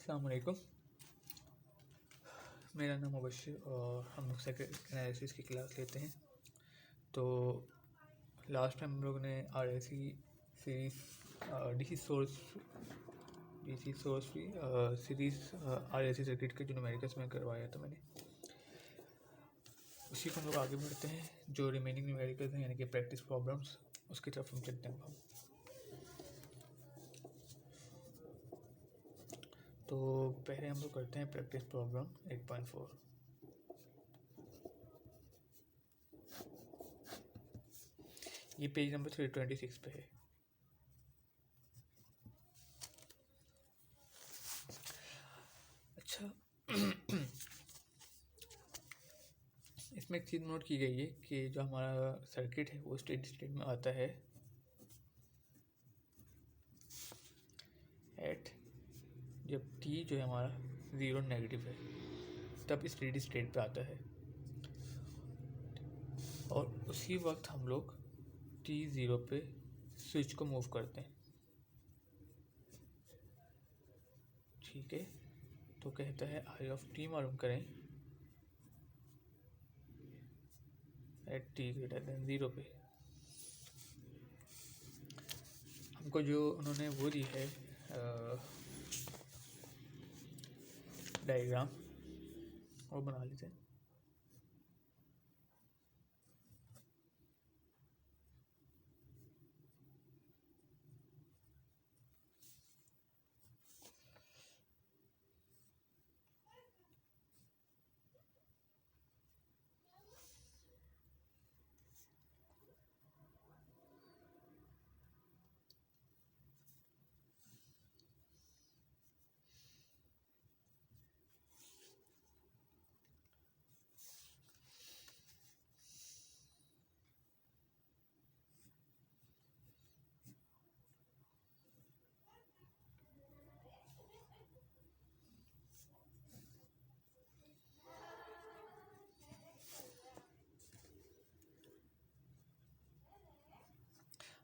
अस्सलाम वालेकुम। मेरा नाम मुबश्शिर और हम लोग सर्किट एनालिसिस की क्लास लेते हैं। तो लास्ट टाइम हम लोगों ने RAC series DC source free series RAC circuit के जो न्यूमेरिकल्स में करवाया था मैंने, उसी को हम लोग आगे बढ़ते हैं। जो रिमेनिंग न्यूमेरिकल्स हैं यानी कि प्रैक्टिस प्रॉब्लम्स, उसकी तरफ हम चलते हैं। तो पहले हम लोग करते हैं प्रैक्टिस प्रॉब्लम 8.4। ये पेज नंबर 326 पे है। अच्छा इसमें एक चीज़ नोट की गई है कि जो हमारा सर्किट है वो स्टेडी स्टेट में आता है एट जब टी जो है हमारा ज़ीरो नेगेटिव है, तब स्टेडी स्टेट पे आता है। और उसी वक्त हम लोग टी ज़ीरो पे स्विच को मूव करते हैं। ठीक है, तो कहता है आई ऑफ टी मालूम करें at T greater than zero पे। हमको जो उन्होंने वो दी है डायग्राम, वो बना लेते हैं।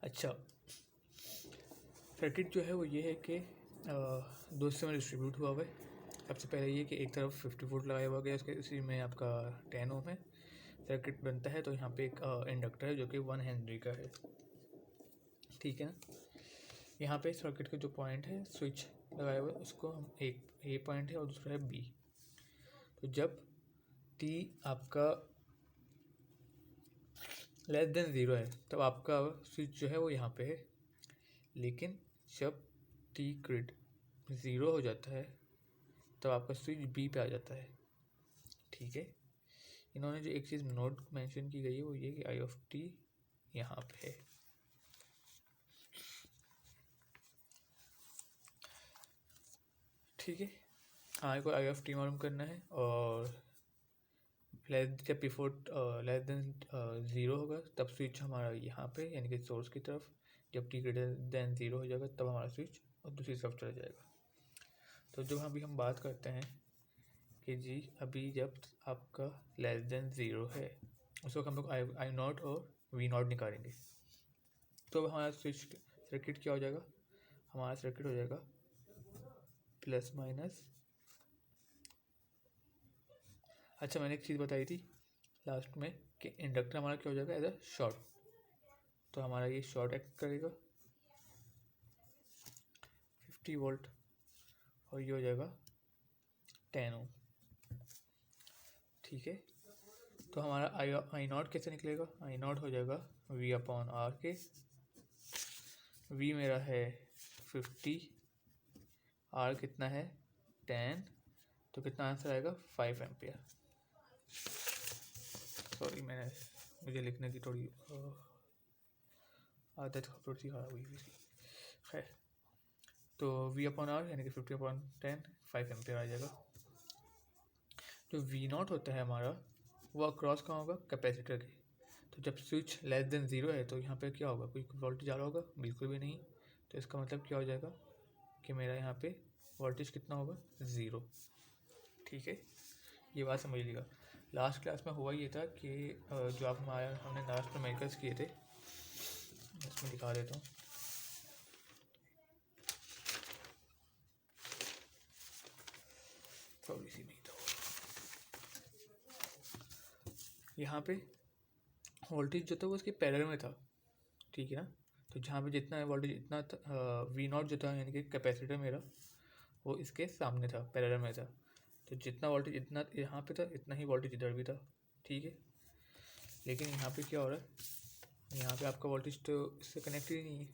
अच्छा, सर्किट जो है वो ये है कि दो हिस्से में डिस्ट्रीब्यूट हुआ हुआ है। सबसे पहले ये कि एक तरफ 50 वोल्ट लगाया हुआ गया, उसके इसी में आपका 10 ओम है। सर्किट बनता है तो यहाँ पे एक इंडक्टर है जो कि 1 हेनरी का है। ठीक है ना। यहाँ पे सर्किट का जो पॉइंट है स्विच लगाया हुआ है, उसको हम एक ए पॉइंट है और दूसरा है बी। तो जब टी आपका लेस देन ज़ीरो है तब आपका स्विच जो है वो यहाँ पे है, लेकिन जब टी ग्रिड ज़ीरो हो जाता है तब आपका स्विच बी पे आ जाता है। ठीक है, इन्होंने जो एक चीज़ नोट मेंशन की गई है वो ये कि आई ऑफ टी यहाँ पे है। ठीक है, आई को आई ऑफ टी मालूम करना है और जब बिफोर लेस देन ज़ीरो होगा तब स्विच हमारा यहाँ पे यानी कि सोर्स की तरफ, जब टी ग्रेटर देन ज़ीरो हो जाएगा तब हमारा स्विच और दूसरी तरफ चला जाएगा। तो जो अभी हम बात करते हैं कि जी अभी जब आपका लेस देन ज़ीरो है उस वक्त हम लोग आई नॉट और वी नॉट निकालेंगे। तो हमारा स्विच सर्किट क्या हो जाएगा, हमारा सर्किट हो जाएगा प्लस माइनस। अच्छा, मैंने एक चीज़ बताई थी लास्ट में कि इंडक्टर हमारा क्या हो जाएगा एज अ शॉर्ट। तो हमारा ये शॉर्ट एक्ट करेगा 50 वोल्ट और ये हो जाएगा 10 ओम। ठीक है, तो हमारा आई नॉट कैसे निकलेगा, आई नॉट हो जाएगा वी अपॉन आर के। वी मेरा है 50, आर कितना है 10, तो कितना आंसर आएगा 5 एम्पियर। सॉरी, मुझे लिखने की थोड़ी आदत थोड़ी सी ख़राब हुई थी। खैर, तो वी अपॉन आर यानी कि 50 अपॉन 10 5 एम्पियर आ जाएगा। जो वी नॉट होता है हमारा वो अक्रॉस कहाँ होगा, कैपेसिटर के। तो जब स्विच लेस देन ज़ीरो है तो यहाँ पे क्या होगा, कोई वोल्टेज आ रहा होगा, बिल्कुल भी नहीं। तो इसका मतलब क्या हो जाएगा कि मेरा यहाँ पे वोल्टेज कितना होगा, ज़ीरो। ठीक है, ये बात समझ लीजिएगा। लास्ट क्लास में हुआ ये था कि जो आप हमने लास्ट में मेकर्स किए थे, इसमें दिखा देता हूँ। थोड़ी सी नहीं था। यहाँ पे वोल्टेज जो था वो उसके पैरेलल में था, ठीक है ना। तो जहाँ पे जितना वोल्टेज इतना वी नॉट जो था यानी कि कैपेसिटर मेरा वो इसके सामने था, पैरेलल में था। तो जितना वोल्टेज इतना यहाँ पे था इतना ही वोल्टेज इधर भी था, ठीक है। लेकिन यहाँ पे क्या हो रहा है, यहाँ पे आपका वोल्टेज तो इससे कनेक्ट ही नहीं है,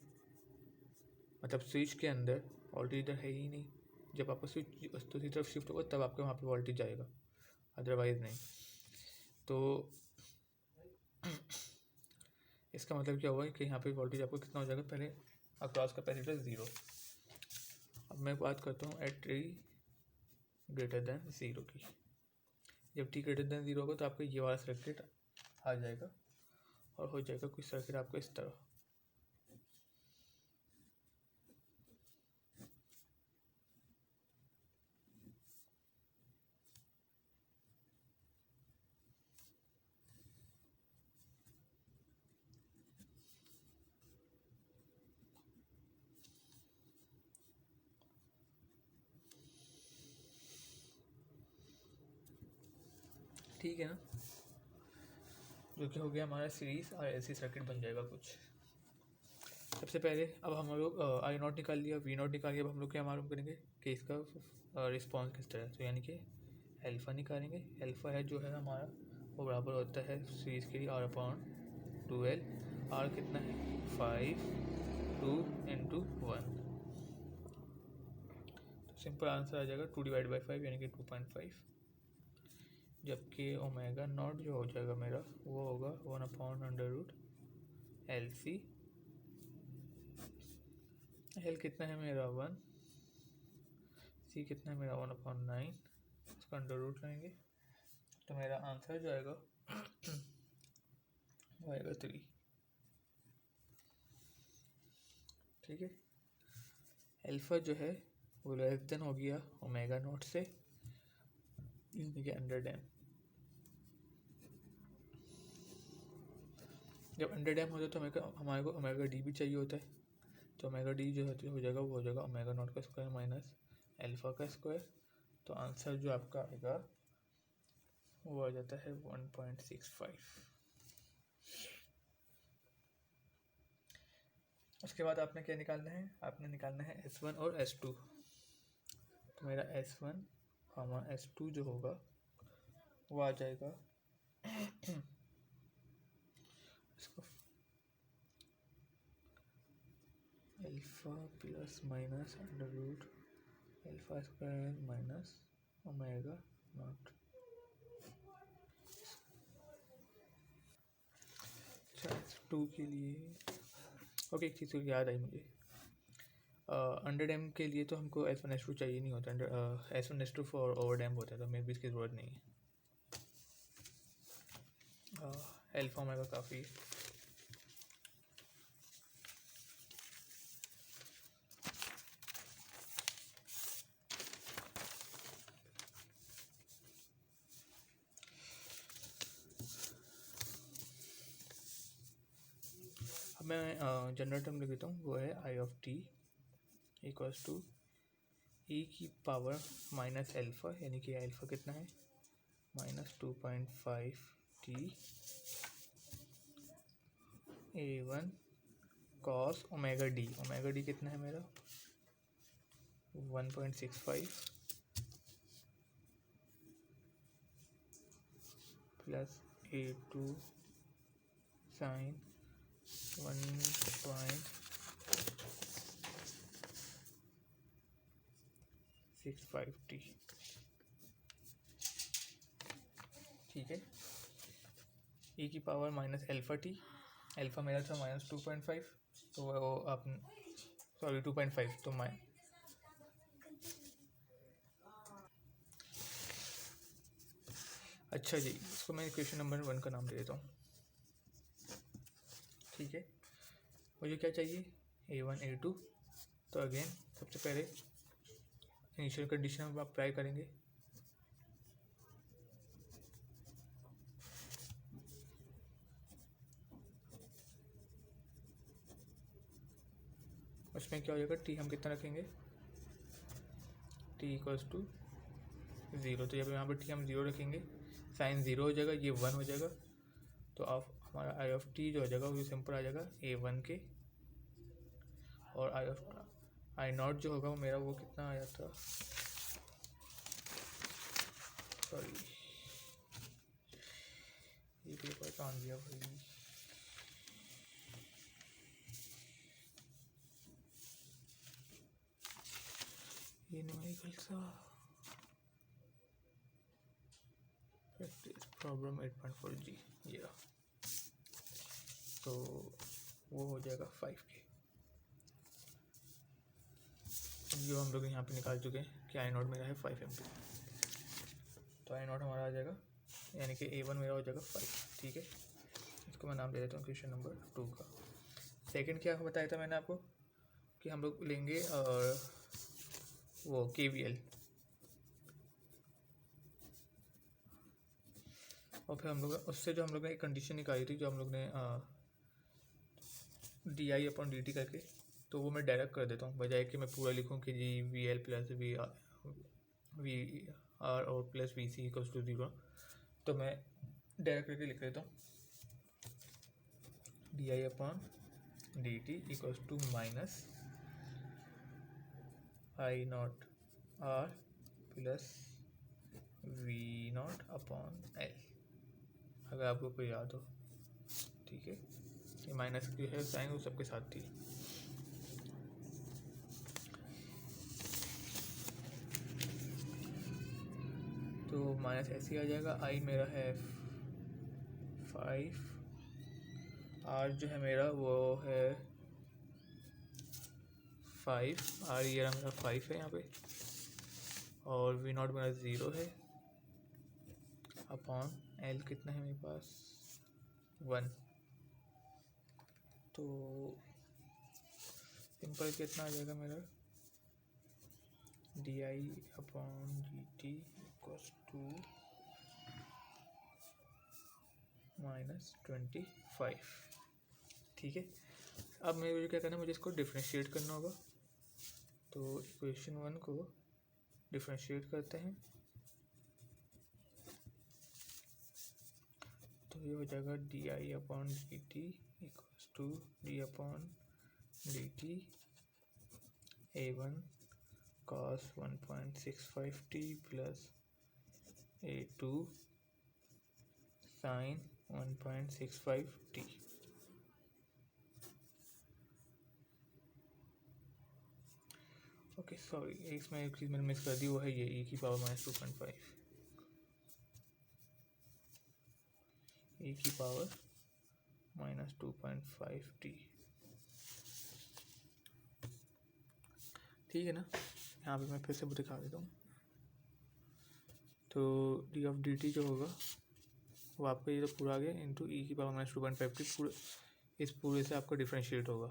मतलब स्विच के अंदर वोल्टेज इधर है ही नहीं। जब आपका स्विच दूसरी तरफ शिफ्ट होगा तब आपके वहाँ पे वोल्टेज जाएगा, अदरवाइज़ नहीं। तो इसका मतलब क्या हुआ कि यहाँ पे वोल्टेज आपको कितना हो जाएगा, पहले अक्रॉस कैपेसिटर 0। अब मैं बात करता हूँ एट टी ग्रेटर देन 0 की। जब टी ग्रेटर देन 0 होगा तो आपका ये वाला सर्किट आ जाएगा और हो जाएगा कुछ सर्किट आपको इस तरह। ठीक है ना, जो कि हो गया हमारा सीरीज और एलसी सर्किट बन जाएगा कुछ। सबसे पहले अब हम लोग आई नॉट निकाल लिया, वी नॉट निकाल लिया। अब हम लोग क्या मालूम करेंगे कि इसका रिस्पॉन्स किस तरह है। तो यानी कि एल्फ़ा निकालेंगे। एल्फ़ा है जो है हमारा वो बराबर होता है सीरीज के लिए R/12। आर कितना है 5 2 × 1। तो सिंपल आंसर आ जाएगा 2/5 यानी कि 2.5। जबकि ओमेगा नॉट जो हो जाएगा मेरा वो होगा 1/√LC। एल कितना है मेरा 1, सी कितना है मेरा 1/9, उसका अंडर रूट लेंगे तो मेरा आंसर जो आएगा वो आएगा 3, ठीक है। एल्फ़ा जो है वो लेस देन हो गया ओमेगा नॉट से, यानी कि अंडर डैम। जब अंडर डैम होता है तो हमारे को ओमेगा डी भी चाहिए होता है। तो ओमेगा डी जो हो जाएगा वो हो जाएगा ओमेगा नॉट का स्क्वायर माइनस एल्फ़ा का स्क्वायर। तो आंसर जो आपका आएगा वो आ जाता है 1.65। उसके बाद आपने क्या निकालना है, आपने निकालना है S1 और S2। तो मेरा S1 S2 जो होगा वो आ जाएगा इसको alpha plus minus under root square minus omega naught. अच्छा S2 के लिए ओके, एक चीज़ याद आई मुझे, अंडर डैम के लिए तो हमको S1 S2 चाहिए नहीं होता, S1 S2 for over dam होता है, तो मे भी इसकी ज़रूरत नहीं है। एल्फा ओमेगा काफ़ी है। अब मैं जनरल टर्म लिख देता हूँ, वो है I of T equals to e की पावर माइनस एल्फ़ा, यानी कि एल्फ़ा कितना है -2.5 t A1 cos omega D कितना है मेरा 1.65 प्लस A2 साइन 1.65 t, ठीक है। e की power minus alpha T, alpha मेरा था -2.5, तो वो आप सॉरी 2.5 तो अच्छा जी, इसको मैं क्वेश्चन नंबर 1 का नाम दे देता हूँ, ठीक है। मुझे क्या चाहिए A1 A2। तो अगेन सबसे पहले इनिशियल कंडीशन हम अप्लाई करेंगे। उसमें क्या हो जाएगा, टी हम कितना रखेंगे, टी इक्वल्स टू ज़ीरो, तो जब यहाँ पर टी हम ज़ीरो रखेंगे साइन ज़ीरो हो जाएगा, ये वन हो जाएगा, तो आप हमारा आई ऑफ टी जो हो जाएगा वो सिंपल आ जाएगा ए वन के, और आई नॉट जो होगा वो मेरा वो कितना आया था, सॉरी ये पेपर कहाँ गया भाई, ये न्यूमेरिकल सा प्रैक्टिस प्रॉब्लम 8.4 जी, ये तो वो हो जाएगा 5 के, जो हम लोग यहाँ पे निकाल चुके हैं कि आई नॉट मेरा है 5 एम, तो आई नॉट हमारा आ जाएगा, यानी कि ए वन मेरा हो जाएगा 5, ठीक है। इसको मैं नाम दे देता हूँ क्वेश्चन नंबर 2 का। सेकंड क्या बताया था मैंने आपको कि हम लोग लेंगे और वो KVL, और फिर हम लोग उससे जो हम लोग ने एक कंडीशन निकाली थी, जो हम लोग ने DI अपॉन DT करके, तो वो मैं डायरेक्ट कर देता हूँ, बजाय कि मैं पूरा लिखूँ कि जी VL प्लस VR और प्लस VC इक्वल्स टू 0, तो मैं डायरेक्ट करके लिख देता हूँ DI upon DT equals to minus I naught R plus V naught upon L, अगर आपको कोई याद हो, ठीक है। ये माइनस की है साइन वो सबके साथ थी, तो माइनस ऐसे आ जाएगा, आई मेरा है 5, आर जो है मेरा वो है 5, आर ये मेरा 5 है यहाँ पे, और वी नॉट मेरा 0 है, अपॉन एल कितना है मेरे पास 1, तो सिंपल कितना आ जाएगा मेरा DI upon DT equals to -25, ठीक है। अब मुझे क्या करना है, मुझे इसको डिफ्रेंशिएट करना होगा, तो इक्वेशन 1 को डिफ्रेंशिएट करते हैं, तो ये हो जाएगा DI upon DT equals to D upon DT A1 cos 1.65t plus A2 sin 1.65t, okay sorry इसमें एक चीज़ मैंने मिस कर दी, वो है ये e की पावर -2.5, e की पावर -2.5t, ठीक है ना। यहाँ पे मैं फिर से दिखा देता हूँ, तो d ऑफ dt जो होगा वो आपका ये तो पूरा आ गया इंटू e की पावर -2.5t, पूरे इस पूरे से आपका डिफ्रेंशिएट होगा।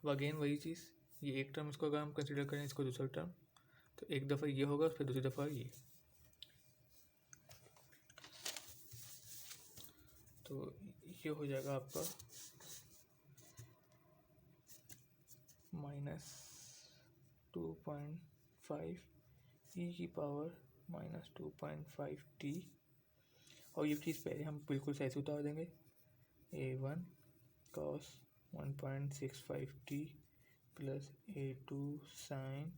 अब अगेन वही चीज़, ये एक टर्म इसको अगर हम कंसिडर करें, इसको दूसरा टर्म, तो एक दफ़ा ये होगा फिर दूसरी दफ़ा ये, तो ये हो जाएगा आपका -2.5 e की पावर -2.5t, और ये चीज़ पहले हम बिल्कुल सही से उतार देंगे, A1 cos 1.65t plus A2 sin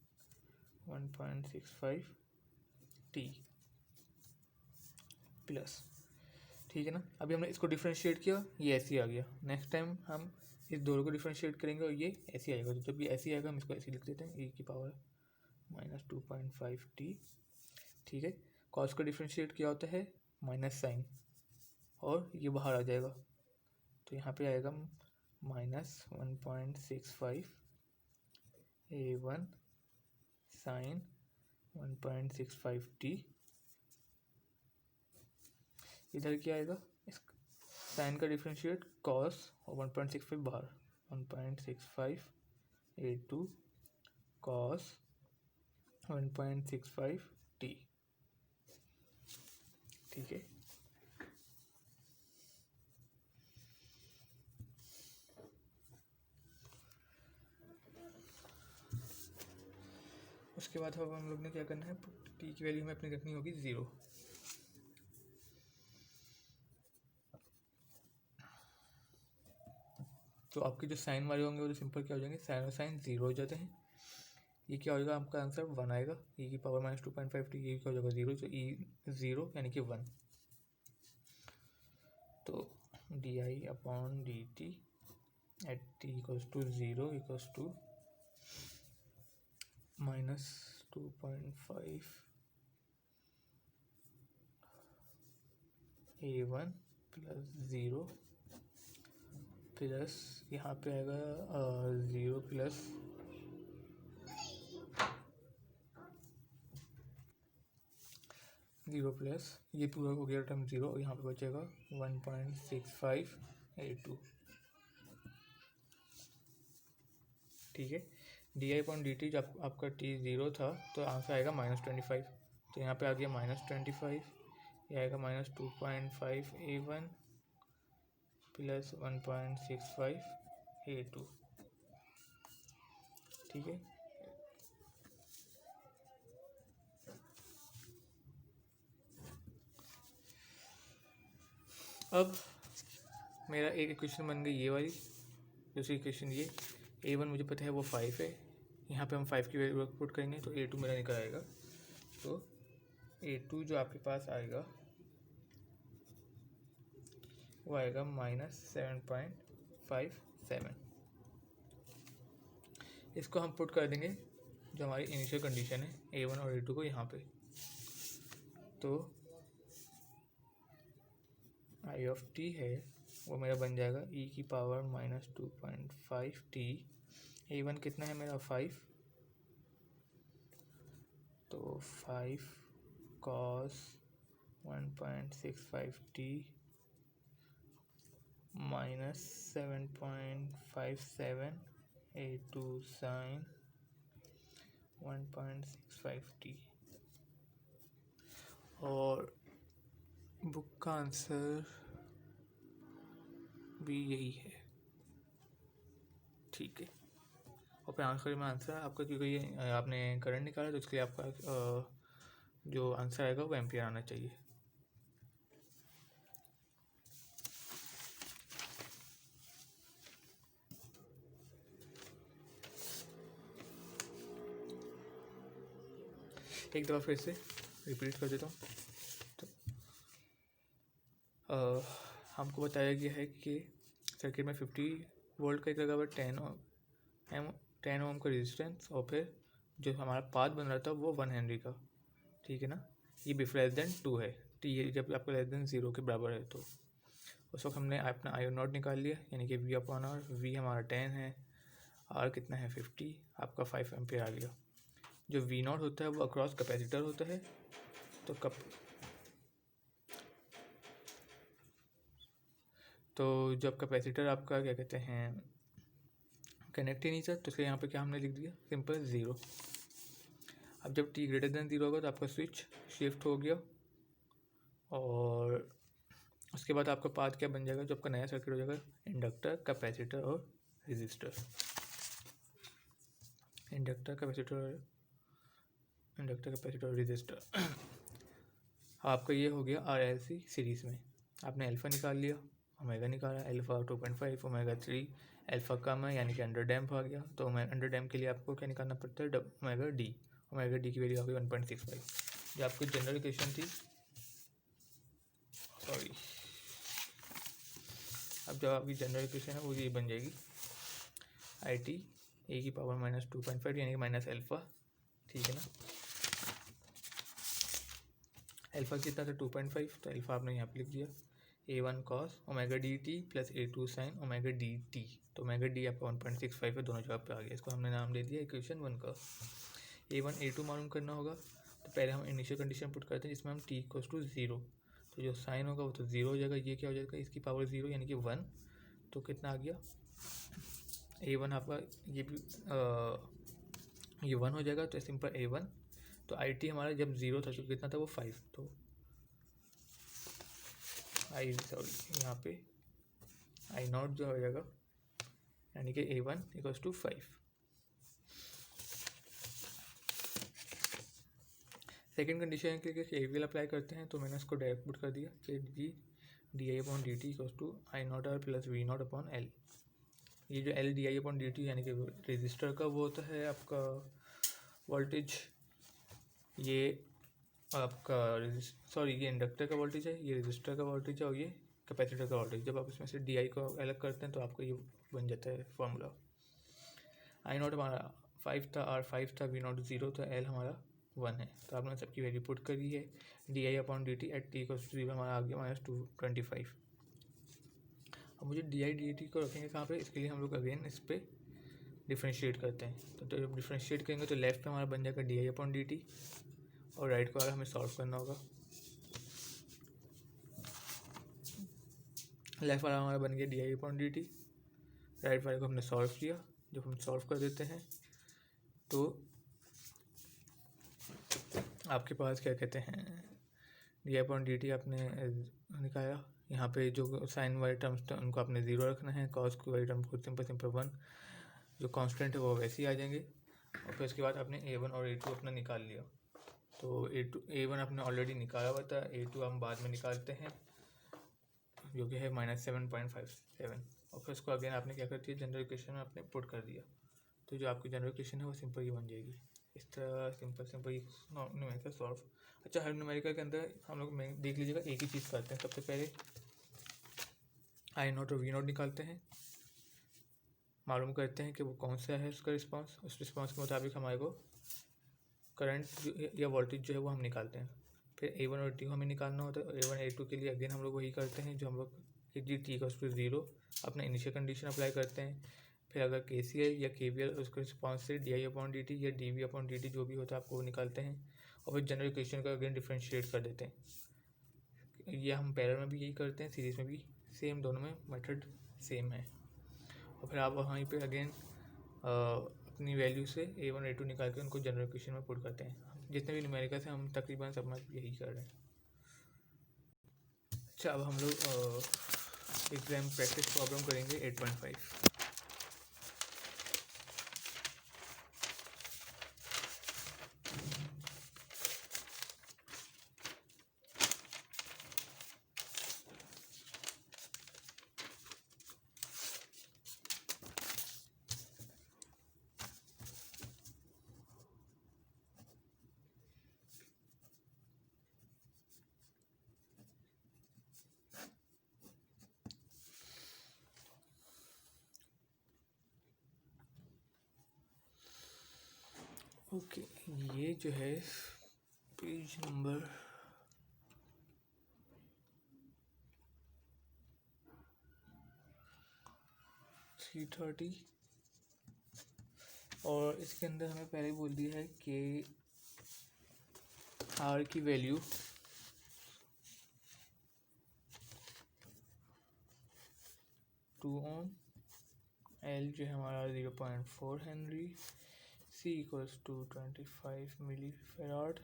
1.65t plus, ठीक है ना। अभी हमने इसको डिफ्रेंशिएट किया, ये ऐसे ही आ गया, नेक्स्ट टाइम हम इस दोनों को डिफ्रेंशिएट करेंगे और ये ऐसे आएगा, तो जब ये ऐसे आएगा हम इसको ऐसे लिख देते हैं e की पावर -2.5t, ठीक है। कॉस का डिफ्रेंशिएट किया होता है माइनस साइन, और ये बाहर आ जाएगा, तो यहाँ पे आएगा -1.65 A1 sin 1.65t, इधर क्या आएगा, इस साइन का डिफ्रेंशिएट कॉस और 1.65 बाहर, 1.65 A2 कॉस 1.65t, ठीक है। उसके बाद अब हम लोग ने क्या करना है, टी की वैल्यू हमें अपनी रखनी होगी 0। तो आपके जो साइन वाले होंगे वो तो सिंपल क्या हो जाएंगे, साइन और साइन 0 हो जाते हैं। ये क्या हो जाएगा, आपका आंसर 1 आएगा। ई की पावर -2.5 टी, ये क्या हो जाएगा 0, तो ई 0 यानी कि 1। तो di/dt at t equals to 0 equals to -2.5 a1 plus 0 plus यहाँ पे आएगा 0 प्लस ये पूरा हो गया टर्म 0, यहाँ पे बचेगा 1.65 a2। ठीक है, di/dt जब आपका t 0 था तो आंसर आएगा -25, तो यहाँ पे आ गया -25, ये आएगा -2.5 a1 प्लस 1.65 a2। ठीक है, अब मेरा एक इक्वेशन बन गई ये वाली, दूसरी इक्वेशन ये a1 मुझे पता है वो 5 है, यहाँ पे हम 5 की वैल्यू पुट करेंगे तो a2 मेरा निकल आएगा। तो a2 जो आपके पास आएगा वो आएगा -7.57। इसको हम पुट कर देंगे जो हमारी इनिशियल कंडीशन है a1 और a2 को यहाँ पे। तो i ऑफ t है वो मेरा बन जाएगा e की पावर -2.5 t। a1 कितना है मेरा 5, तो 5 cos 1.65 t -7.57 a2 sin 1.65 t। और बुक का आंसर भी यही है। ठीक है, और फिर आंसर में आंसर आपका, क्योंकि ये आपने करंट निकाला तो इसके लिए आपका जो आंसर आएगा वो एम्पियर आना चाहिए। एक दफ़ा फिर से रिपीट कर देता हूँ। तो हमको बताया गया है कि सर्किट में 50 वोल्ट का एक लगा हुआ 10 ओम का रेजिस्टेंस, और फिर जो हमारा पाथ बन रहा था वो 1 हेनरी का। ठीक है ना, ये बिफ लेस देन 2 है, टी जब आपका लेस देन 0 के बराबर है तो उस वक्त हमने अपना I0 निकाल लिया, यानी कि V/R। V हमारा 10 है, R कितना है 50, आपका 5 एम्पियर आ गया। जो V0 होता है वो अक्रॉस कैपेसिटर होता है। तो जब कैपेसिटर आपका क्या कहते हैं कनेक्ट ही नहीं था तो इसलिए यहाँ पे क्या हमने लिख दिया, सिंपल 0। अब जब t ग्रेटर देन 0 होगा तो आपका स्विच शिफ्ट हो गया, और उसके बाद आपका पाथ क्या बन जाएगा, जो आपका नया सर्किट हो जाएगा इंडक्टर, कैपेसिटर और रेजिस्टर। इंडक्टर, कैपेसिटर और रेजिस्टर। आपका ये हो गया RLC सीरीज़ में। आपने अल्फ़ा निकाल लिया, ओमेगा निकाला, अल्फ़ा 2.5, ओमेगा 3, अल्फ़ा कम है यानी कि अंडर डैम्प आ गया, तो अंडर डैम्प के लिए आपको क्या निकालना पड़ता है, ओमेगा डी की वैल्यू आ गई 1.65। जो आपकी जनरल इक्वेशन थी, सॉरी, अब जो आपकी जनरल इक्वेशन है वो ये बन जाएगी IT ए की पावर -2.5 यानी कि माइनस अल्फ़ा। ठीक है ना, अल्फ़ा कितना था 2.5, तो अल्फ़ा आपने यहाँ पे लिख दिया a1 cos omega dt plus a2 sin omega dt। तो ओमेगा डी आपका 1.65 है, दोनों जगह पे आ गया। इसको हमने नाम दे दिया इक्वेशन 1 का। a1 a2 मालूम करना होगा, तो पहले हम इनिशियल कंडीशन पुट करते हैं जिसमें हम t इक्वल्स टू 0, तो जो साइन होगा वो तो 0 हो जाएगा। ये क्या हो जाएगा, इसकी पावर 0 यानी कि 1, तो कितना आ गया a1 आपका ये भी ये 1 हो जाएगा, तो सिंपल a1। तो IT हमारा जब 0 था, तो कितना था वो 5, तो यहाँ पे I0 जो हो जाएगा यानी कि a1 equals to 5। Second condition के लिए KVL अप्लाई करते हैं, तो मैंने इसको डायरेक्ट पुट कर दिया कि di/dt equals to I0R plus V0/L। ये जो L/di/dt यानी कि रेजिस्टर का वो होता है आपका वोल्टेज, ये आपका ये इंडक्टर का वोल्टेज है, ये रेजिस्टर का वोल्टेज है और ये कैपेसिटर का वोल्टेज। जब आप इसमें से DI को अलग करते हैं तो आपको ये बन जाता है फॉर्मूला। I0 हमारा 5 था, R 5 था, V0 0 था, L हमारा 1 है। तो आपने सबकी वैल्यू पुट करी है। di/dt at t equals to 0 हमारा आ गया -225। अब मुझे di/dt को रखेंगे कहाँ पे, इसके लिए हम लोग अगेन इस पर डिफ्रेंशिएट करते हैं। तो जब डिफ्रेंशिएट करेंगे तो लेफ्ट में हमारा बन जाएगा di/dt और राइट को हमें सॉल्व करना होगा। लेफ्ट वाला हमारा बन गया di/dt, राइट वाले को हमने सॉल्व किया। जब हम सॉल्व कर देते हैं तो आपके पास क्या कहते हैं di/dt आपने निकाला। यहाँ पे जो साइन वाले टर्म्स थे उनको आपने 0 रखना है, कॉस वाले टर्म को सिंपल 1, जो कांस्टेंट है वो वैसे ही आ जाएंगे। और फिर उसके बाद आपने A1 और A2 अपना निकाल लिया। तो A1 आपने ऑलरेडी निकाला हुआ था, A2 हम बाद में निकालते हैं जो कि है -7.57। और फिर उसको अगेन आपने क्या कर दिया, जनरल इक्वेशन में आपने पुट कर दिया। तो जो आपकी जनरल इक्वेशन है वो सिंपल ही बन जाएगी। इस तरह सिंपल न्यूमेरिकल सॉल्व। अच्छा, हर न्यूमेरिकल के अंदर हम लोग देख लीजिएगा एक ही चीज़ करते हैं। सबसे पहले I0 और V0 निकालते हैं, मालूम करते हैं कि वो कौन सा है उसका रिस्पांस। उस रिस्पांस के मुताबिक हमारे को करंट या वोल्टेज जो है वो हम निकालते हैं। फिर A1 और A2 हमें निकालना होता है। A1 A2 के लिए अगेन हम लोग वही करते हैं जो हम लोग कि t इक्वल्स टू 0 अपना इनिशियल कंडीशन अप्लाई करते हैं। फिर अगर KCL या KVL उसके रिस्पॉन्स से di/dt या dv/dt जो भी होता है आपको वो निकालते हैं। और फिर जनरल इक्वेशन का अगेन डिफ्रेंशिएट कर देते हैं। ये हम पैरेलल में भी यही करते हैं, सीरीज़ में भी सेम, दोनों में मेथड सेम है। और फिर आप वहीं पे अगेन अपनी वैल्यू से A1 A2 निकाल के उनको जनरल इक्वेशन में पुट करते हैं। जितने भी न्यूमेरिकल से हम तकरीबन सब में यही कर रहे हैं। अच्छा, अब हम लोग एग्जाम प्रैक्टिस प्रॉब्लम करेंगे 8.5। ओके, ये जो है पेज नंबर 330 और इसके अंदर हमें पहले बोल दिया है कि R की वैल्यू 2 ओम, L जो है हमारा 0.4 henry, C equals to 25 milli farad.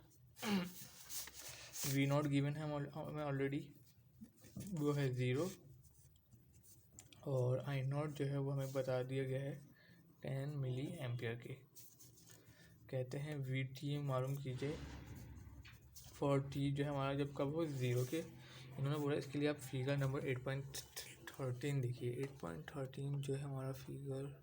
V0 given है हमें ऑलरेडी, वो है 0। और I0 जो है वो हमें बता दिया गया है 10 मिली एम्पियर के। कहते हैं VT मालूम कीजिए फॉर T जो है हमारा जब कब हो 0 के। इन्होंने बोला इसके लिए आप फिगर नंबर 8.13 देखिए। 8.13 जो है हमारा फिगर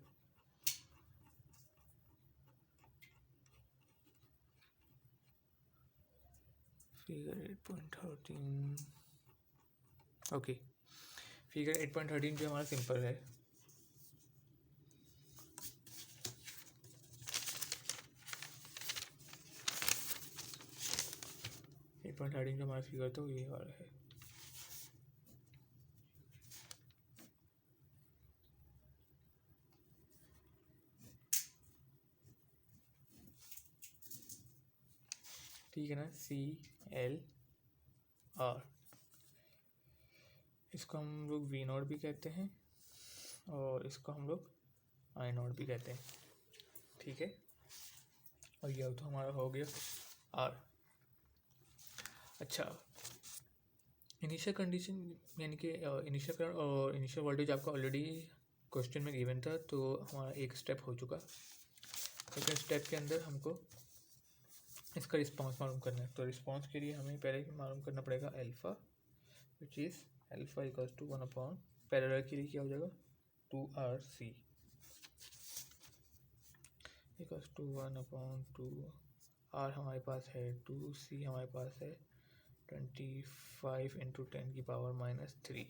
फिगर 8.13 ओके। फिगर 8.13 जो हमारा सिंपल है। जो हमारा फिगर तो ये वाला है। ठीक है ना, CLR, इसको हम लोग V0 भी कहते हैं और इसको हम लोग I0 भी कहते हैं। ठीक है, और यह तो हमारा हो गया R। अच्छा, इनिशियल कंडीशन यानी कि इनिशियल करंट और इनिशियल वोल्टेज आपका ऑलरेडी क्वेश्चन में गिवन था, तो हमारा एक स्टेप हो चुका। सेकेंड स्टेप के अंदर हमको इसका रिस्पॉन्स मालूम करना है। तो रिस्पॉन्स के लिए हमें पहले मालूम करना पड़ेगा alpha, which is alpha equals to 1/, parallel के लिए क्या हो जाएगा 2RC इक्वल्स टू 1/2। R हमारे पास है 2, C हमारे पास है 25 इंटू 10⁻³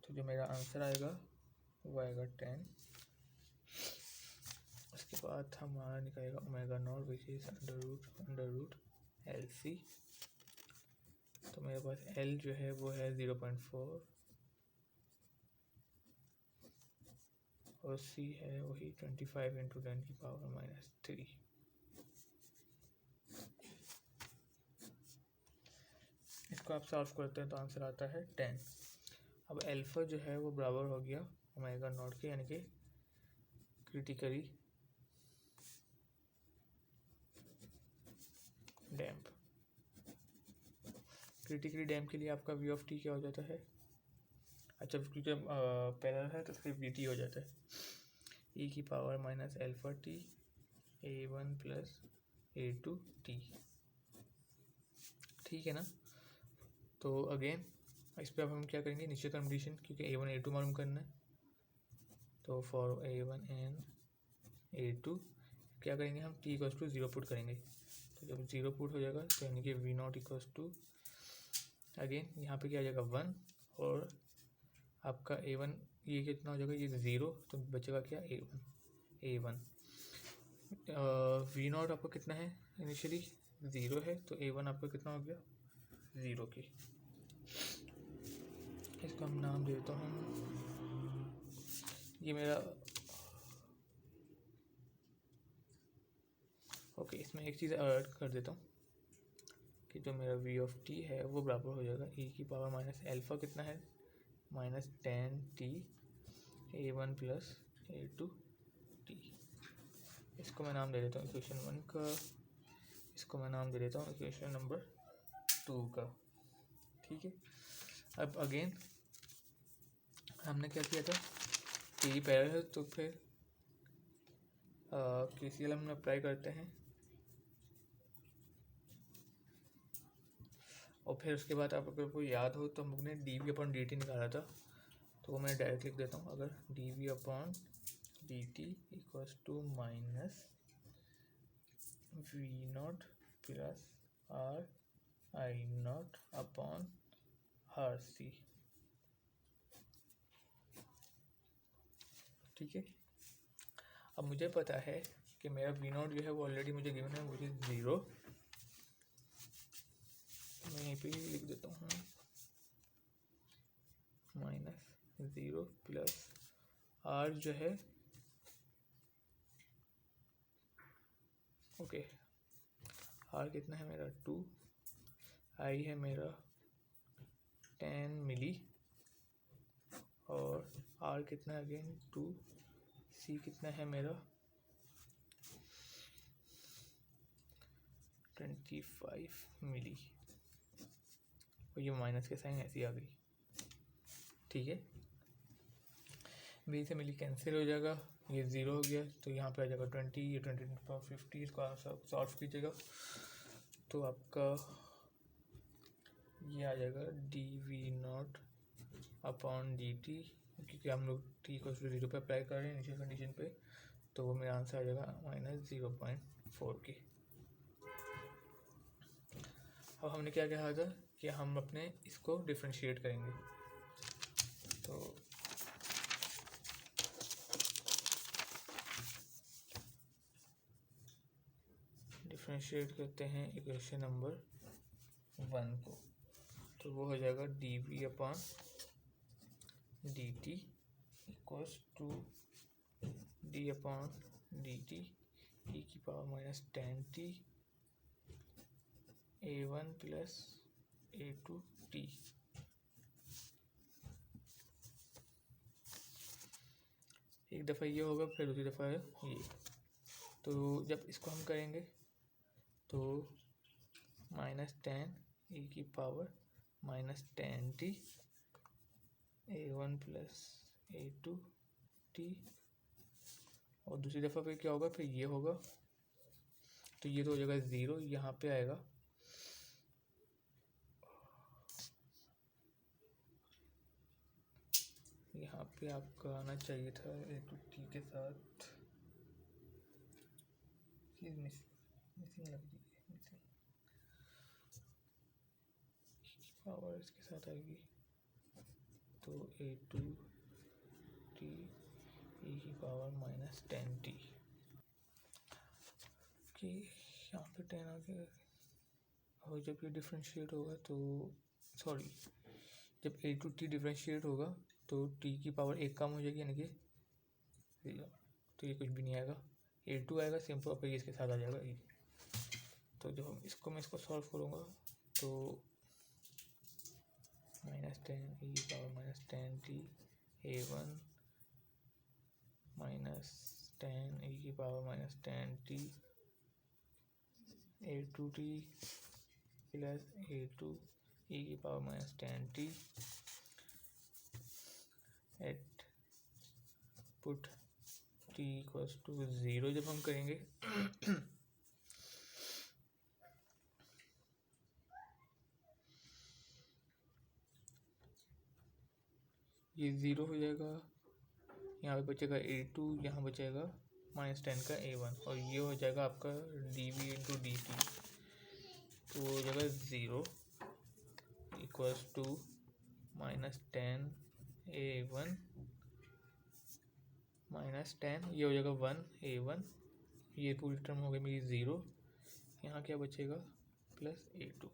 तो जो मेरा आंसर आएगा वो आएगा 10। उसके बाद हमारा निकलेगा ω0 which is under root LC। तो मेरे पास L जो है वो है 0.4 और C है वही 25 इंटू 10⁻³ इसको आप सॉल्व करते हैं तो आंसर आता है 10। अब अल्फ़ा जो है वो बराबर हो गया ω0 के, यानी कि क्रिटिकली डैम्प। क्रिटिकली डैम्प के लिए आपका v(t) क्या हो जाता है, अच्छा क्योंकि पैरेलल है तो फिर vt हो जाता है e⁻−α_t a1 + a2t। ठीक है ना। तो अगेन इस पर अब हम क्या करेंगे, इनिशियल कंडीशन, क्योंकि a1 a2 मालूम करना है। तो फॉर a1 एंड a2 क्या करेंगे हम, t = 0 पुट करेंगे। तो जब 0 पुट हो जाएगा तो यानी कि v0 = अगेन यहाँ पे क्या आ जाएगा 1 और आपका a1 ये कितना हो जाएगा, ये 0, तो बचेगा क्या a1 v0 आपका कितना है इनिशियली 0 है, तो a1 आपका कितना हो गया 0 की। इसको हम नाम दे देता हूँ, ये मेरा ओके। इसमें एक चीज़ ऐड कर देता हूँ कि जो मेरा v(t) है वो बराबर हो जाएगा e⁻α कितना है -10t a1 + a2t। इसको मैं नाम दे देता हूँ इक्वेशन 1 का, इसको मैं नाम दे देता हूँ इक्वेशन नंबर 2 का। ठीक है। अब अगेन हमने क्या किया था, ये पैरेलल है तो फिर KCL हम अप्लाई करते हैं और फिर उसके बाद आप अगर कोई याद हो तो हमने dv/dt निकाला था, तो वो मैं डायरेक्ट लिख देता हूँ। अगर dv/dt equals to -v0 + RI0/RC। ठीक है। अब मुझे पता है कि मेरा v0 जो है वो ऑलरेडी मुझे गिवन है, मुझे 0, मैं यहीं पे ही लिख देता हूँ -0 + R जो है ओके, R कितना है मेरा 2, I है मेरा 10 मिली और R कितना है अगेन 2, C कितना है मेरा 25 मिली और ये माइनस के साइन ऐसी आ गई। ठीक है। बी से मिली कैंसिल हो जाएगा, ये 0 हो गया तो यहाँ पे आ जाएगा 20, ये 20 50, इसको आंसर सॉल्व कीजिएगा तो आपका ये आ जाएगा dv0/dt, क्योंकि हम लोग t = 0 पे अप्लाई कर रहे हैं इनिशियल कंडीशन पे, तो वो मेरा आंसर आ जाएगा -0.4 की। अब हमने क्या कहा था कि हम अपने इसको डिफ्रेंशिएट करेंगे, तो डिफ्रेंशिएट करते हैं इक्वेशन नंबर 1 को, तो वो हो जाएगा dv/dt equals to d/dt e⁻−10t a1 + a2t। एक दफ़ा ये होगा फिर दूसरी दफ़ा ये, तो जब इसको हम करेंगे तो -10 e⁻−10t a1 + a2t और दूसरी दफ़ा फिर क्या होगा, फिर ये होगा तो ये तो हो जाएगा 0, यहाँ पे आएगा यहाँ पे आपका आना चाहिए था A2T के साथ, चीज़ मिसिंग लग रही है, मिसिंग पावर इसके साथ आएगी, तो A2T e की पावर -10T कि यहाँ पे 10 आ गया। और जब ये डिफ्रेंशिएट होगा तो सॉरी, जब A2T डिफ्रेंशिएट होगा तो T की पावर 1 कम हो जाएगी, यानी कि 0, तो ये कुछ भी नहीं आएगा, A2 आएगा सिंपल, और इसके साथ आ जाएगा E। तो जब हम मैं इसको सॉल्व करूँगा तो -10 e की पावर -10T A1 -10 e की power -10T A2T plus A2 e की पावर -10T एट पुट T इक्वल्स टू 0 जब हम करेंगे ये 0 हो जाएगा, यहाँ पे बचेगा A2, यहाँ बचेगा -10 का A1, और ये हो जाएगा आपका dV इंटू dt, तो हो जाएगा 0 इक्वल्स टू -10 A1 -10, ये हो जाएगा 1 A1, ये पूरी टर्म हो गई मेरी 0, यहाँ क्या बचेगा प्लस A2।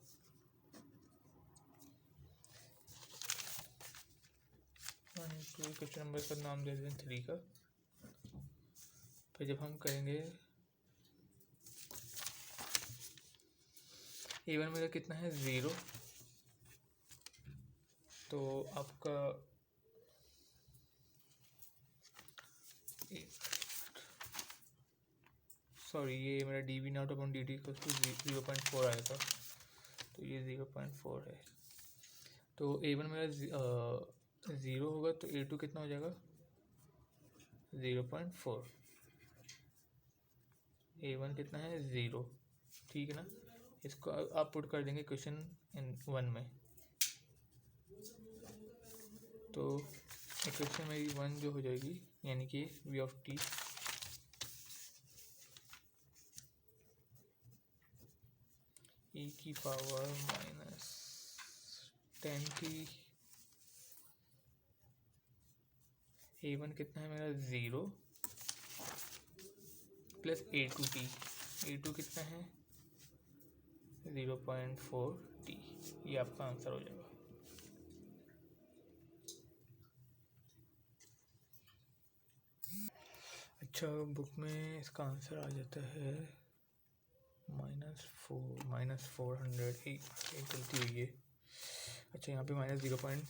क्वेश्चन नंबर का नाम दे दें 3 का। फिर जब हम करेंगे A1 मेरा कितना है 0, तो आपका सॉरी ये मेरा dV naught upon dt equal to 0.4 आया था, तो ये 0.4 है। तो A1 मेरा 0 होगा तो A2 कितना हो जाएगा 0.4, A1 कितना है 0, ठीक है ना। इसको आप पुट कर देंगे क्वेश्चन 1 में, तो इक्वेशन मेरी 1 जो हो जाएगी, यानी कि V ऑफ T e की पावर -10T A1 कितना है मेरा 0 प्लस A2 कितना है 0.4T, ये आपका आंसर हो जाएगा। अच्छा, बुक में इसका आंसर आ जाता है -400, एक गलती हुई है। अच्छा, यहाँ पे -0.